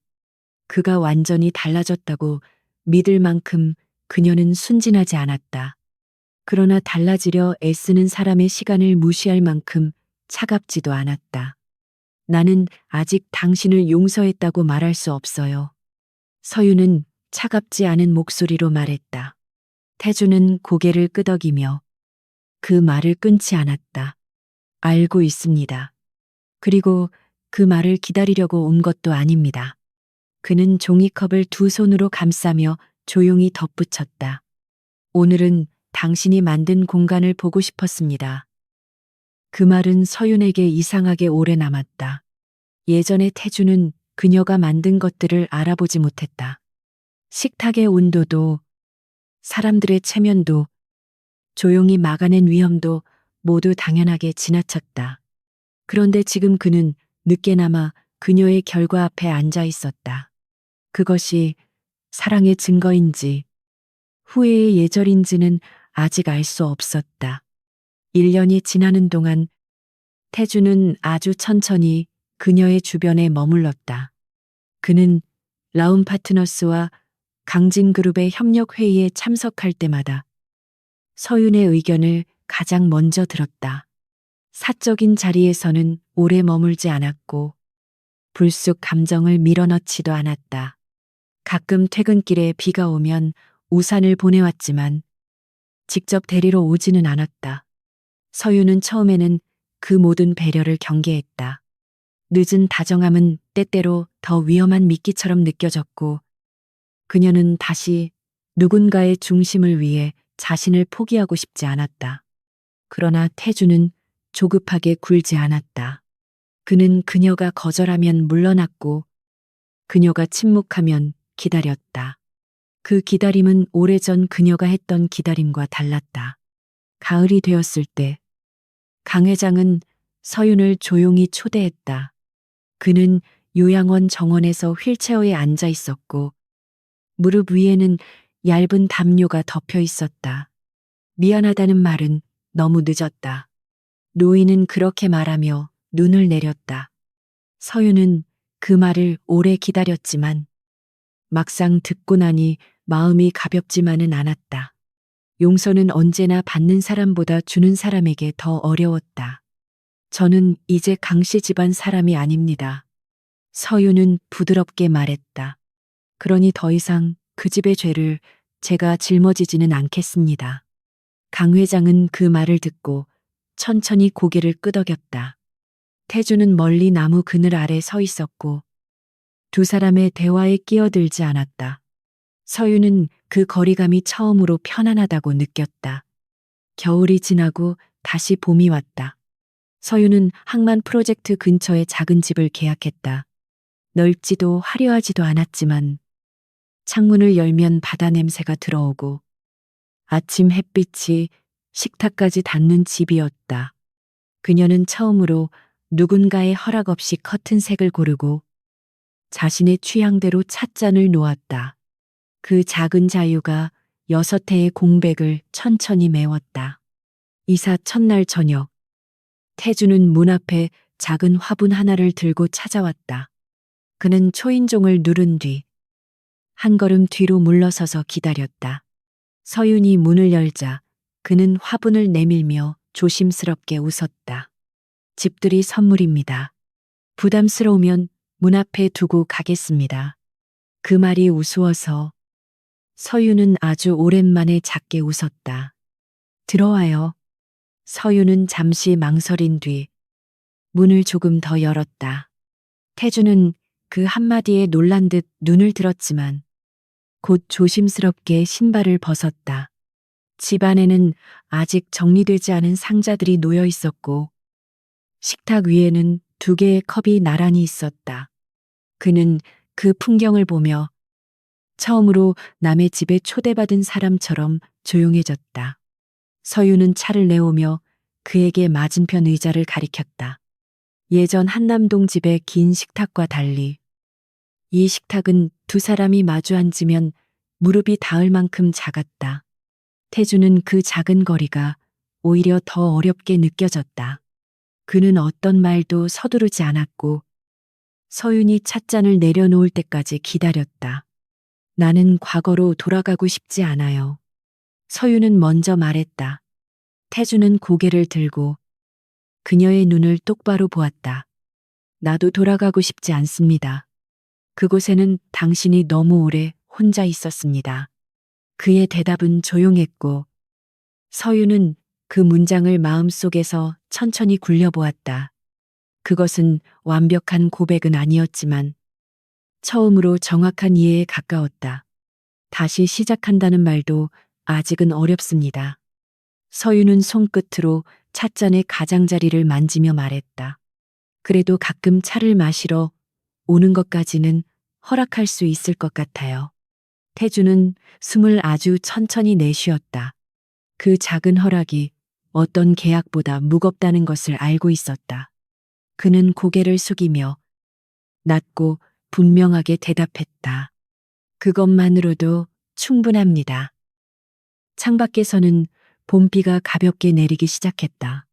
그가 완전히 달라졌다고 믿을 만큼 그녀는 순진하지 않았다. 그러나 달라지려 애쓰는 사람의 시간을 무시할 만큼 차갑지도 않았다. 나는 아직 당신을 용서했다고 말할 수 없어요. 서유는 차갑지 않은 목소리로 말했다. 태주는 고개를 끄덕이며 그 말을 끊지 않았다. 알고 있습니다. 그리고 그 말을 기다리려고 온 것도 아닙니다. 그는 종이컵을 두 손으로 감싸며 조용히 덧붙였다. 오늘은 당신이 만든 공간을 보고 싶었습니다. 그 말은 서윤에게 이상하게 오래 남았다. 예전에 태주는 그녀가 만든 것들을 알아보지 못했다. 식탁의 온도도, 사람들의 체면도, 조용히 막아낸 위험도 모두 당연하게 지나쳤다. 그런데 지금 그는 늦게나마 그녀의 결과 앞에 앉아 있었다. 그것이 사랑의 증거인지 후회의 예절인지는 아직 알 수 없었다. 1년이 지나는 동안 태주는 아주 천천히 그녀의 주변에 머물렀다. 그는 라운 파트너스와 강진그룹의 협력회의에 참석할 때마다 서윤의 의견을 가장 먼저 들었다. 사적인 자리에서는 오래 머물지 않았고 불쑥 감정을 밀어넣지도 않았다. 가끔 퇴근길에 비가 오면 우산을 보내왔지만 직접 데리러 오지는 않았다. 서윤은 처음에는 그 모든 배려를 경계했다. 늦은 다정함은 때때로 더 위험한 미끼처럼 느껴졌고 그녀는 다시 누군가의 중심을 위해 자신을 포기하고 싶지 않았다. 그러나 태주는 조급하게 굴지 않았다. 그는 그녀가 거절하면 물러났고 그녀가 침묵하면 기다렸다. 그 기다림은 오래전 그녀가 했던 기다림과 달랐다. 가을이 되었을 때 강 회장은 서윤을 조용히 초대했다. 그는 요양원 정원에서 휠체어에 앉아 있었고 무릎 위에는 얇은 담요가 덮여 있었다. 미안하다는 말은 너무 늦었다. 노인은 그렇게 말하며 눈을 내렸다. 서윤은 그 말을 오래 기다렸지만 막상 듣고 나니 마음이 가볍지만은 않았다. 용서는 언제나 받는 사람보다 주는 사람에게 더 어려웠다. 저는 이제 강씨 집안 사람이 아닙니다. 서윤은 부드럽게 말했다. 그러니 더 이상 그 집의 죄를 제가 짊어지지는 않겠습니다. 강 회장은 그 말을 듣고 천천히 고개를 끄덕였다. 태주는 멀리 나무 그늘 아래 서 있었고 두 사람의 대화에 끼어들지 않았다. 서윤은 그 거리감이 처음으로 편안하다고 느꼈다. 겨울이 지나고 다시 봄이 왔다. 서윤은 항만 프로젝트 근처에 작은 집을 계약했다. 넓지도 화려하지도 않았지만 창문을 열면 바다 냄새가 들어오고 아침 햇빛이 식탁까지 닿는 집이었다. 그녀는 처음으로 누군가의 허락 없이 커튼색을 고르고 자신의 취향대로 찻잔을 놓았다. 그 작은 자유가 6회의 공백을 천천히 메웠다. 이사 첫날 저녁, 태주는 문 앞에 작은 화분 하나를 들고 찾아왔다. 그는 초인종을 누른 뒤 한 걸음 뒤로 물러서서 기다렸다. 서윤이 문을 열자 그는 화분을 내밀며 조심스럽게 웃었다. 집들이 선물입니다. 부담스러우면 문 앞에 두고 가겠습니다. 그 말이 우스워서 서윤은 아주 오랜만에 작게 웃었다. 들어와요. 서윤은 잠시 망설인 뒤 문을 조금 더 열었다. 태주는 그 한마디에 놀란 듯 눈을 들었지만 곧 조심스럽게 신발을 벗었다. 집 안에는 아직 정리되지 않은 상자들이 놓여 있었고 식탁 위에는 2개의 컵이 나란히 있었다. 그는 그 풍경을 보며 처음으로 남의 집에 초대받은 사람처럼 조용해졌다. 서윤은 차를 내오며 그에게 맞은편 의자를 가리켰다. 예전 한남동 집의 긴 식탁과 달리 이 식탁은 두 사람이 마주 앉으면 무릎이 닿을 만큼 작았다. 태주는 그 작은 거리가 오히려 더 어렵게 느껴졌다. 그는 어떤 말도 서두르지 않았고 서윤이 찻잔을 내려놓을 때까지 기다렸다. 나는 과거로 돌아가고 싶지 않아요. 서윤은 먼저 말했다. 태주는 고개를 들고 그녀의 눈을 똑바로 보았다. 나도 돌아가고 싶지 않습니다. 그곳에는 당신이 너무 오래 혼자 있었습니다. 그의 대답은 조용했고 서윤은 그 문장을 마음속에서 천천히 굴려보았다. 그것은 완벽한 고백은 아니었지만 처음으로 정확한 이해에 가까웠다. 다시 시작한다는 말도 아직은 어렵습니다. 서윤은 손끝으로 찻잔의 가장자리를 만지며 말했다. 그래도 가끔 차를 마시러 오는 것까지는 허락할 수 있을 것 같아요. 태주는 숨을 아주 천천히 내쉬었다. 그 작은 허락이 어떤 계약보다 무겁다는 것을 알고 있었다. 그는 고개를 숙이며 낮고 분명하게 대답했다. 그것만으로도 충분합니다. 창밖에서는 봄비가 가볍게 내리기 시작했다.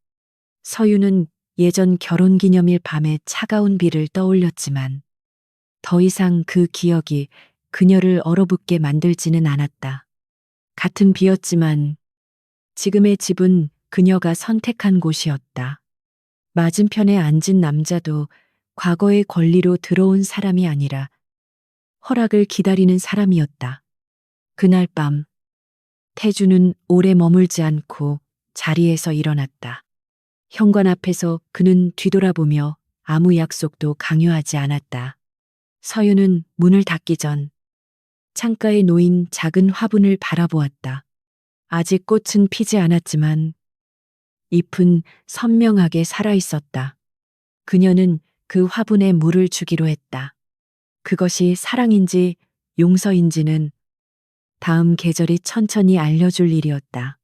서유는 예전 결혼기념일 밤의 차가운 비를 떠올렸지만 더 이상 그 기억이 그녀를 얼어붙게 만들지는 않았다. 같은 비였지만 지금의 집은 그녀가 선택한 곳이었다. 맞은편에 앉은 남자도 과거의 권리로 들어온 사람이 아니라 허락을 기다리는 사람이었다. 그날 밤 태주는 오래 머물지 않고 자리에서 일어났다. 현관 앞에서 그는 뒤돌아보며 아무 약속도 강요하지 않았다. 서유는 문을 닫기 전 창가에 놓인 작은 화분을 바라보았다. 아직 꽃은 피지 않았지만 잎은 선명하게 살아 있었다. 그녀는 그 화분에 물을 주기로 했다. 그것이 사랑인지 용서인지는 다음 계절이 천천히 알려줄 일이었다.